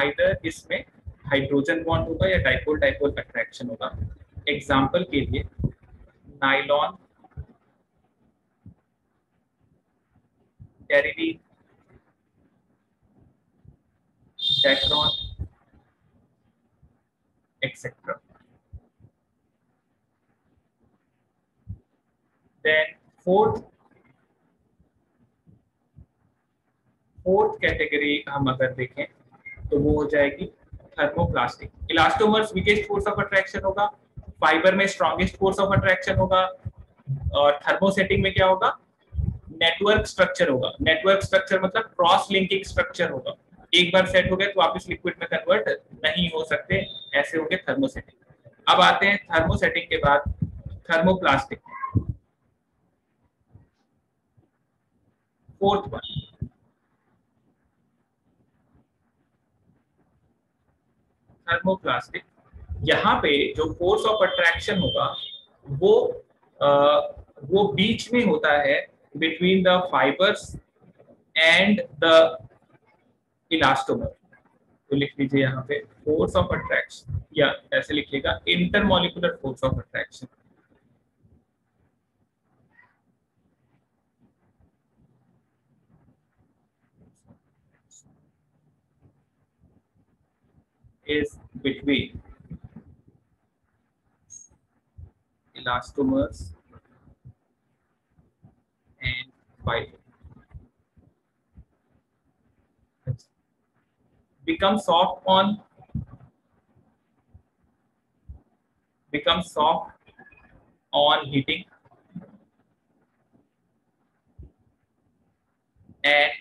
आइदर इसमें हाइड्रोजन बॉन्ड होगा या डाइपोल डाइपोल अट्रैक्शन होगा. एग्जाम्पल के लिए nylon, terylene, dacron etc. Then fourth category हम अगर देखें तो वो हो जाएगी thermoplastic. Elastomers weakest force of attraction होगा, फाइबर में स्ट्रॉन्गेस्ट फोर्स ऑफ अट्रैक्शन होगा, और थर्मोसेटिंग में क्या होगा, नेटवर्क स्ट्रक्चर होगा. नेटवर्क स्ट्रक्चर मतलब क्रॉस लिंकिंग स्ट्रक्चर होगा. एक बार सेट हो गए तो वापस लिक्विड में कन्वर्ट नहीं हो सकते, ऐसे हो गए थर्मोसेटिंग. अब आते हैं थर्मोसेटिंग के बाद थर्मोप्लास्टिक. Fourth one thermoplastic. यहाँ पे जो फोर्स ऑफ अट्रैक्शन होगा वो वो बीच में होता है between the fibres and the elastomer. तो लिख लीजिए यहाँ पे फोर्स ऑफ अट्रैक्शन, या ऐसे लिखिएगा intermolecular force of attraction is between elastomers and fiber. Become soft on heating and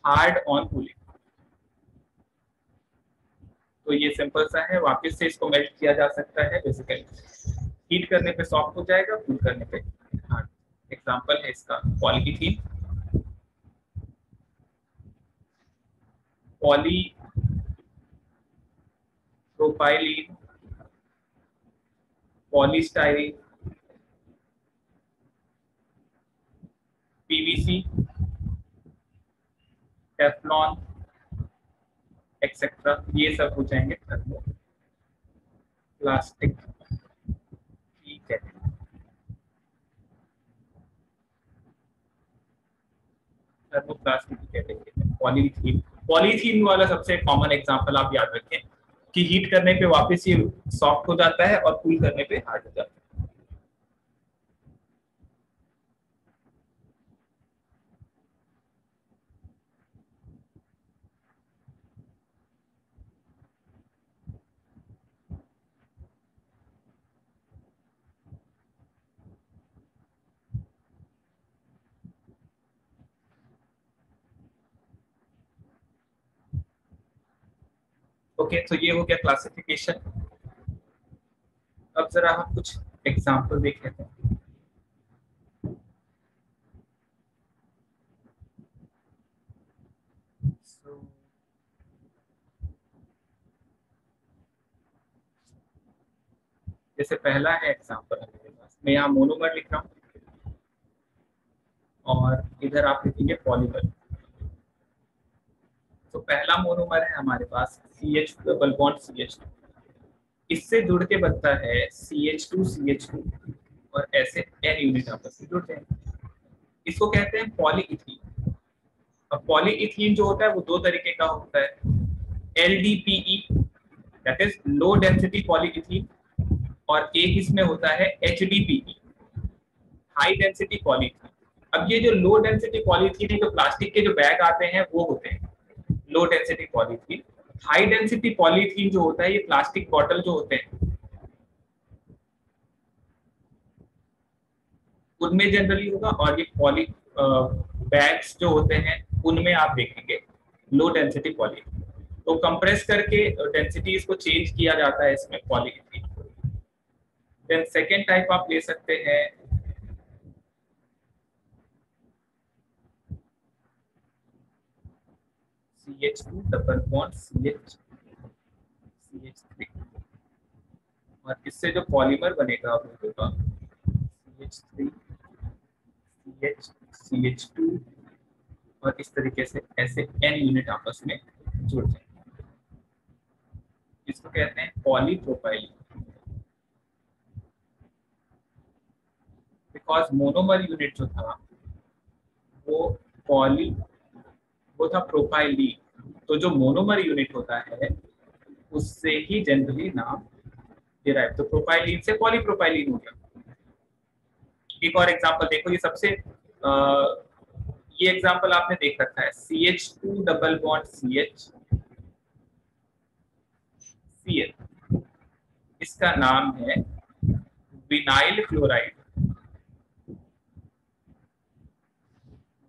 hard on cooling. तो ये सिंपल सा है, वापस से इसको मेल्ट किया जा सकता है. बेसिकली हीट करने पे सॉफ्ट हो जाएगा, कूल करने पे हार्ड. एग्जांपल है इसका polythene, polypropylene, polystyrene, PVC, Teflon etcetera. ये सब हो जाएंगे थर्मोप्लास्टिक. ठीक है, थर्मोप्लास्टिक कैटेगरी में पॉलीथीन वाला सबसे कॉमन एग्जांपल आप याद रखें कि हीट करने पे वापस ये सॉफ्ट हो जाता है और कूल करने पे हार्ड हो जाता है. ओके, तो ये हो गया क्लासिफिकेशन। अब जरा हम कुछ एग्जाम्पल देख लेते हैं। So, जैसे पहला है एग्जाम्पल हमारे पास, मैं यहाँ मोनोमर लिख रहा हूँ और इधर आप लिखेंगे पॉलीमर। तो पहला मोनोमर है हमारे पास CH डबल बॉन्ड CH2, इससे जुड़ के बनता है CH2 और ऐसे N यूनिट आपस में जुड़ते हैं, इसको कहते हैं पॉलीइथीन। अब पॉलीइथीन जो होता है वो दो तरीके का होता है, LDPE that is low density polyethene, और एक इसमें होता है HDPE हाई डेंसिटी पॉलीथीन। अब ये जो लो डेंसिटी पॉलीथीन है, जो प्लास्टिक के जो बैग आते हैं वो होते हैं low density polythene. High density polythene जो होता है ये प्लास्टिक बॉटल जो होते हैं उनमें जनरली होगा, और ये पॉली बैग्स जो होते हैं उनमें आप देखेंगे लो डेंसिटी पॉलीथीन। तो कंप्रेस करके डेंसिटी इसको चेंज किया जाता है इसमें पॉलीथीन। देन सेकेंड टाइप आप ले सकते हैं CH2 डबल बॉन्ड CH3, और इससे जो पॉलीमर बनेगा वो होगा CH3 CH2, और इस तरीके से ऐसे N यूनिट आपस में जुड़ जाएंगे। इसको कहते हैं पॉलीप्रोपाइलीन। बिकॉज मोनोमर यूनिट जो था वो पॉली वो था प्रोपाइलीन, तो जो मोनोमर यूनिट होता है उससे ही जनरली नाम डिराइव, तो प्रोपाइलीन से पॉलीप्रोपाइलीन हो गया। एक और एग्जांपल देखो, ये सबसे ये एग्जांपल आपने देख रखा है CH2 डबल बॉन्ड CH, इसका नाम है विनाइल क्लोराइड।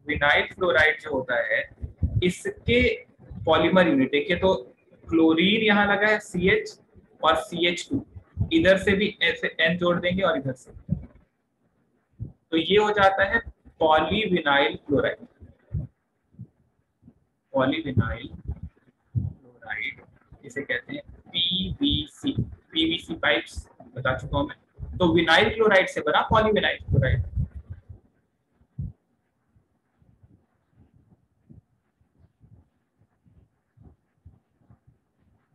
विनाइल क्लोराइड जो होता है इसके पॉलीमर यूनिट देखिए, तो क्लोरीन यहाँ लगा है CH और CH2, इधर से भी ऐसे N जोड़ देंगे और इधर से, तो ये हो जाता है पॉलीविनाइल क्लोराइड। पॉलीविनाइल क्लोराइड इसे कहते हैं PVC। PVC पाइप्स बता चुका हूं मैं, तो विनाइल क्लोराइड से बना पॉलीविनाइल क्लोराइड।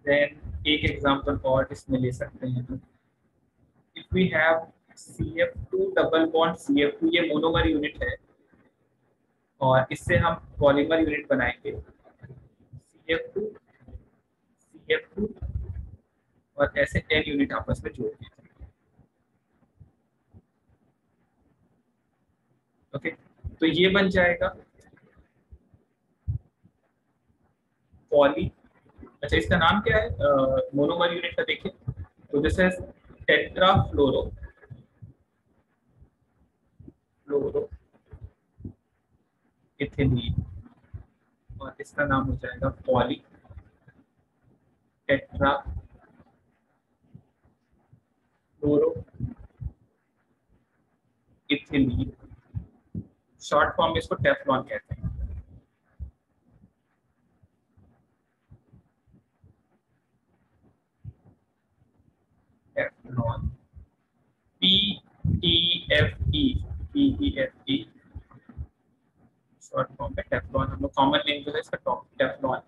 देन एक एग्जांपल और इसमें ले सकते हैं हम, if we have CF2 double bond CF2, ये मोनोमर यूनिट है और इससे हम पॉलीमर यूनिट बनाएंगे CF2 CF2, और ऐसे N यूनिट आपस में जोड़ दिए। ओके, तो ये बन जाएगा पॉली, अच्छा इसका नाम क्या है मोनोमर यूनिट का देखिए, तो this is tetra fluoro fluoro ethylene, और इसका नाम हो जाएगा पॉली टेट्रा फ्लोरो इथिलीन। शॉर्ट फॉर्म में इसको टेफ्लॉन कहते हैं। टेफ्लॉन PTFE शॉर्ट फॉर्म में टेफ्लॉन, हम लोग कॉमन नेम जो है इसका टेफ्लॉन।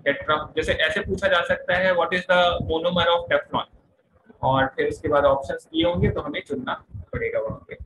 टेट्रा, जैसे ऐसे पूछा जा सकता है what is the monomer of Teflon, और फिर उसके बाद ऑप्शंस दिए होंगे तो हमें चुनना पड़ेगा वहां पे।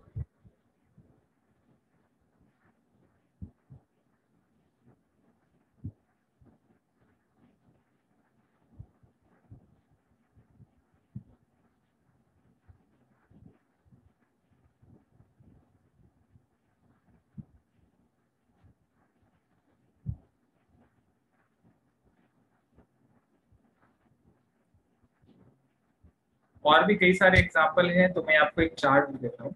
और भी कई सारे एग्जाम्पल हैं, तो मैं आपको एक चार्ट भी देता हूँ,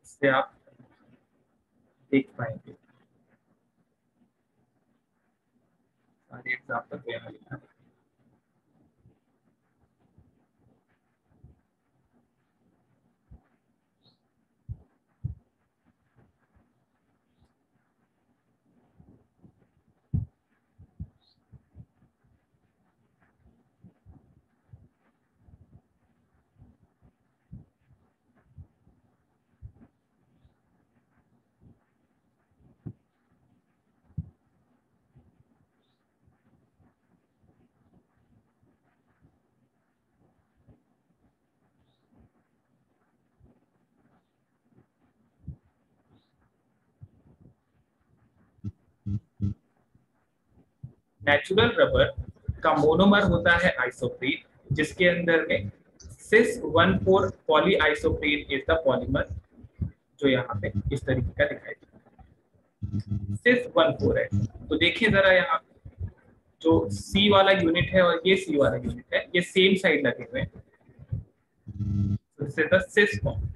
इससे आप देख पाएंगे सारे एग्जाम्पल यहाँ लिखा है। नेचुरल रबर का मोनोमर होता है आइसोप्रीन, जिसके अंदर में सिस 1,4 poly isoprene is the polymer, जो यहाँ पे इस तरीके का दिखाई देता है, सिस 1,4 है। तो देखिए जरा यहाँ जो सी वाला यूनिट है और ये सी वाला यूनिट है, ये सेम साइड लगे हुए हैं, तो this is the cis form.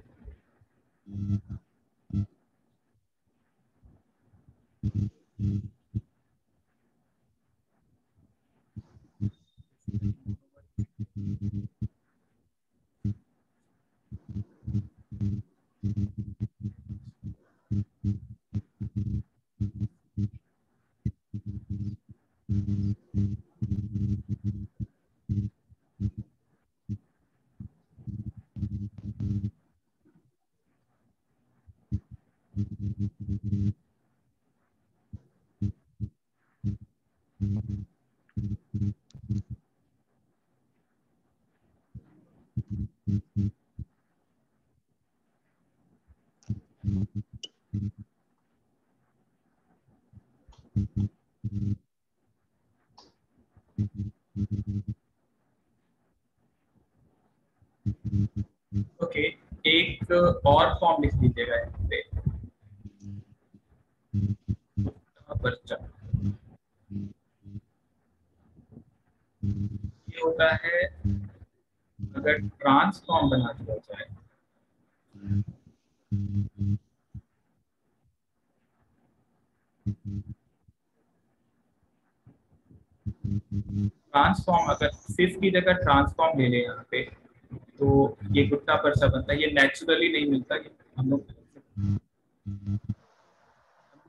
Okay, एक और फॉर्म लिख लीजिएगा यहाँ पे, पर्चा। ये होता है अगर ट्रांसफॉर्म बना दिया जाए, ट्रांसफॉर्म अगर सिस की जगह ट्रांसफॉर्म ले ले यहाँ पे, तो ये गुट्टा पर्चा बनता है। ये नेचुरली नहीं मिलता, ये हम लोग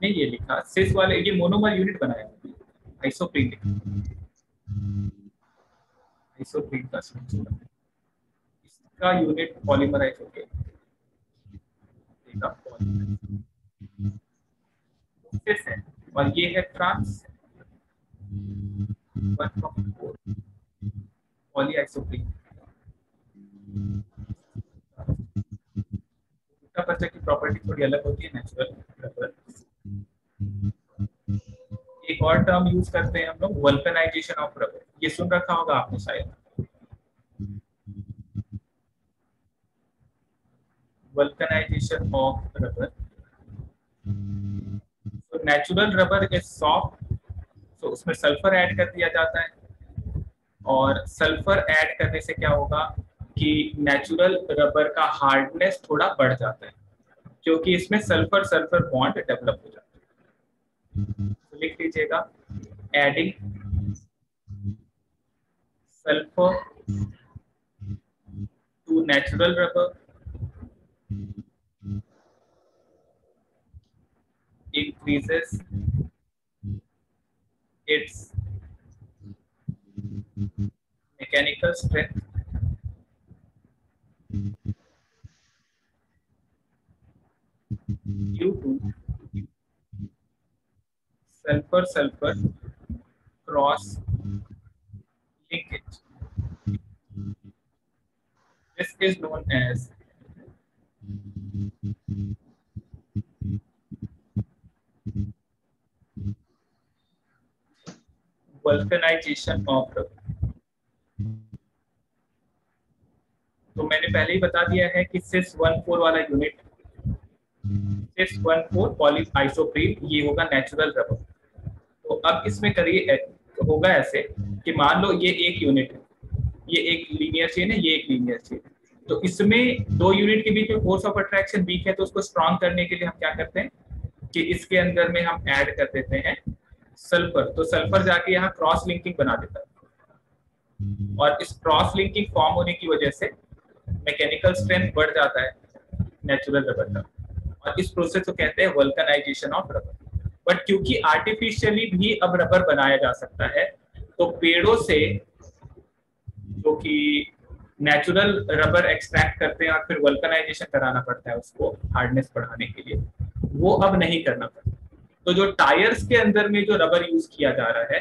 हमने ये लिखा सिस वाले, ये मोनोमर यूनिट बनाया आइसोप्रीन लिखा, आइसोप्रीन का इसका यूनिट पॉलीमराइज हो गया, सिस है, और ये है ट्रांस 1,4 पॉली आइसोप्रीन। गुट्टा पर्चा की प्रॉपर्टी थोड़ी अलग होती है नेचुरल रबर। एक और टर्म यूज करते हैं हम लोग, वल्कनाइजेशन ऑफ रबर, ये सुन रखा होगा आपने शायद, वल्कनाइजेशन ऑफ रबर। तो नेचुरल रबर इज सॉफ्ट, तो उसमें सल्फर ऐड कर दिया जाता है, और सल्फर ऐड करने से क्या होगा कि नेचुरल रबर का हार्डनेस थोड़ा बढ़ जाता है, क्योंकि इसमें सल्फर सल्फर बॉन्ड डेवलप हो जाता है। तो लिख लीजिएगा, adding sulfur to natural rubber increases its mechanical strength due to sulfur sulfur cross linkage. This is known as vulcanisation of rubber. तो मैंने पहले ही बता दिया है कि सिस 1,4 वाला यूनिट, सिस 1,4 पॉली आइसोप्रीन, ये होगा नेचुरल रबर। तो अब इसमें करिए, होगा ऐसे कि मान लो ये एक यूनिट है, ये एक लीनियर चेन है, ये एक लीनियर चेन है, तो इसमें दो यूनिट के बीच में फोर्स ऑफ अट्रैक्शन वीक है, तो उसको स्ट्रॉन्ग करने के लिए हम क्या करते हैं कि इसके अंदर में हम ऐड कर देते हैं सल्फर। तो सल्फर जाके यहाँ क्रॉस लिंकिंग बना देता है, और इस क्रॉस लिंकिंग फॉर्म होने की वजह से मैकेनिकल स्ट्रेंथ बढ़ जाता है नेचुरल रबर का, और इस प्रोसेस को कहते हैं वल्कनाइजेशन ऑफ रबर। बट क्योंकि आर्टिफिशियली भी अब रबर बनाया जा सकता है, तो पेड़ों से जो कि नेचुरल रबर एक्सट्रैक्ट करते हैं और फिर वल्कनाइजेशन कराना पड़ता है उसको हार्डनेस बढ़ाने के लिए, वो अब नहीं करना पड़ता। तो जो टायर्स के अंदर में जो रबर यूज किया जा रहा है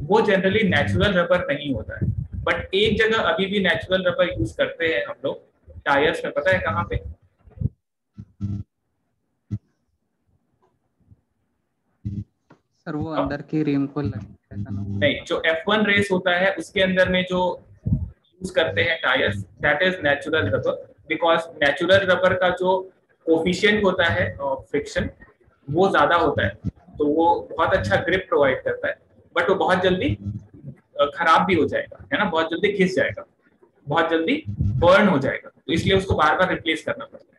वो जनरली नेचुरल रबर नहीं होता है, बट एक जगह अभी भी नेचुरल रबर यूज करते हैं हम लोग टायर्स में, पता है कहाँ पे? सर वो अंदर की रिम को नहीं, जो F1 रेस होता है उसके अंदर में जो यूज करते हैं tyres, that is natural rubber, because natural rubber का जो कोफिशिएंट होता है फ्रिक्शन वो ज्यादा होता है, तो वो बहुत अच्छा ग्रिप प्रोवाइड करता है, बट वो बहुत जल्दी खराब भी हो जाएगा, है ना, बहुत जल्दी घिस जाएगा, बहुत जल्दी बर्न हो जाएगा, तो इसलिए उसको बार बार रिप्लेस करना पड़ता है।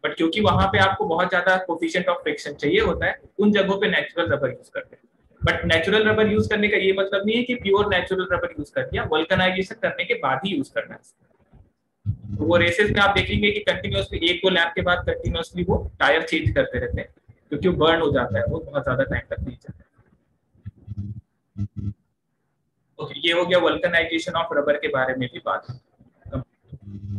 बट क्योंकि वहां पे आपको बहुत ज्यादा कोफिशिएंट ऑफ फ्रिक्शन चाहिए होता है, उन जगहों पे नेचुरल रबर यूज करते हैं। बट नेचुरल रबर यूज करने का ये मतलब नहीं है कि प्योर नेचुरल रबर यूज कर दिया, वल्कनाइजेशन करने के बाद ही यूज करना है। तो वो रेसेस में आप देखेंगे कि कंटिन्यूअसली एक दो लैप के बाद कंटिन्यूअसली वो टायर चेंज करते रहते हैं, क्योंकि वो बर्न हो जाता है, वो बहुत ज्यादा टाइम तक नहीं चलता। ओके, ये हो गया वल्कनाइजेशन ऑफ रबर के बारे में भी बात।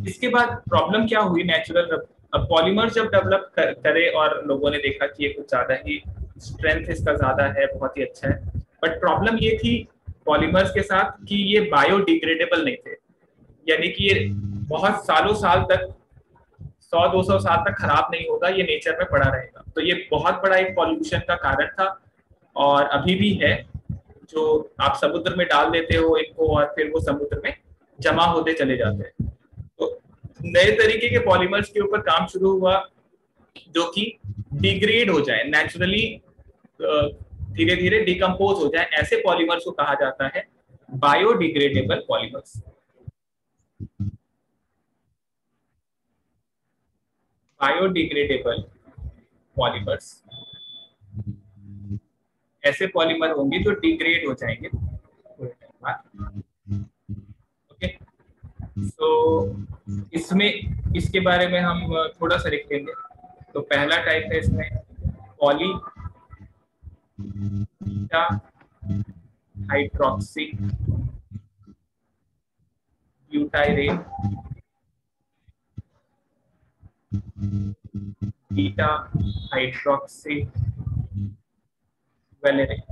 इसके बाद प्रॉब्लम क्या हुई नेचुरल रबर, अब पॉलीमर जब डेवलप करे और लोगों ने देखा कि ये कुछ ज्यादा ही स्ट्रेंथ इसका ज्यादा है, बहुत ही अच्छा है, बट प्रॉब्लम ये थी पॉलीमर्स के साथ कि ये बायोडिग्रेडेबल नहीं थे, यानी कि ये बहुत सालों साल तक 100-200 साल तक खराब नहीं होगा, ये नेचर में पड़ा रहेगा। तो ये बहुत बड़ा एक पॉल्यूशन का कारण था और अभी भी है, जो आप समुद्र में डाल देते हो इनको और फिर वो समुद्र में जमा होते चले जाते हैं। तो नए तरीके के पॉलीमर्स के ऊपर काम शुरू हुआ जो कि डिग्रेड हो जाए, नेचुरली धीरे धीरे डिकम्पोज हो जाए, ऐसे पॉलीमर्स को कहा जाता है बायोडिग्रेडेबल पॉलीमर्स। बायोडिग्रेडेबल पॉलीमर्स ऐसे पॉलीमर होंगे जो डिग्रेड हो जाएंगे थोड़े टाइम बाद। ओके, तो इसमें इसके बारे में हम थोड़ा सा लिख लेंगे। तो पहला टाइप है इसमें poly hydroxy butyrate beta hydroxy valerate,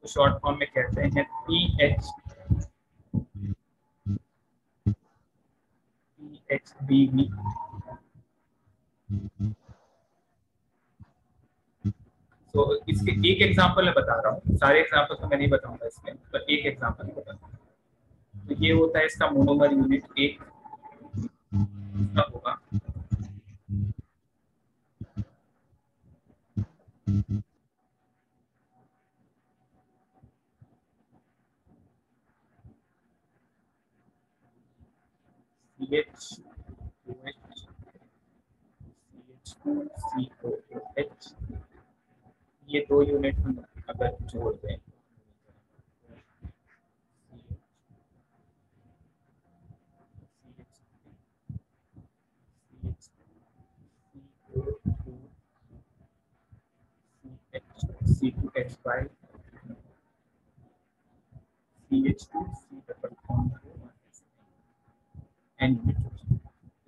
तो शॉर्ट फॉर्म में कहते हैं PHBV। तो इसके एक एग्जांपल मैं बता रहा हूँ, सारे एग्जांपल तो मैं नहीं बताऊंगा इसमें, पर एक एग्जांपल मैं बताऊंगा। तो ये होता है इसका मोनोमर यूनिट एक होगा CH2COOH। ये दो यूनिट हम अगर जोड़ दें C2H5 CH2C double bond N unit,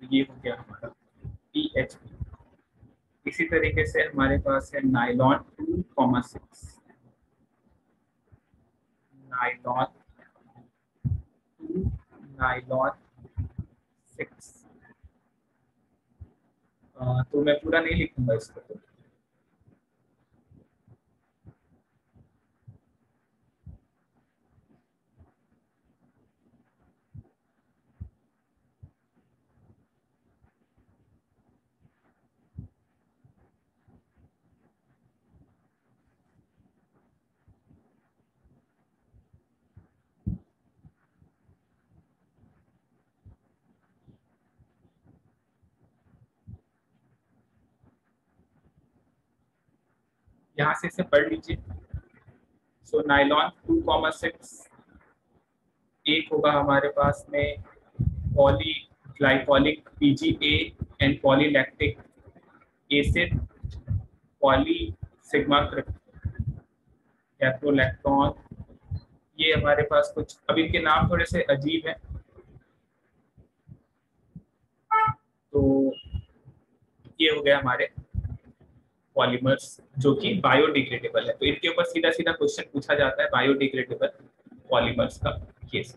तो ये हो गया हमारा PHB। इसी तरीके से हमारे पास है नाइलॉन 2,6, नाइलॉन 2, नाइलॉन 6। तो मैं पूरा नहीं लिखूंगा इसको, तो यहाँ से इसे पढ़ लीजिए। सो नाइलॉन 2,6 एक होगा हमारे पास में poly glycolic PGA and polylactic acid, poly sigma caprolactone. ये हमारे पास कुछ अब इनके नाम थोड़े से अजीब हैं, तो ये हो गया हमारे पॉलीमर्स जो कि बायोडिग्रेडेबल है। तो इनके ऊपर सीधा सीधा क्वेश्चन पूछा जाता है बायोडिग्रेडेबल पॉलीमर्स का केस।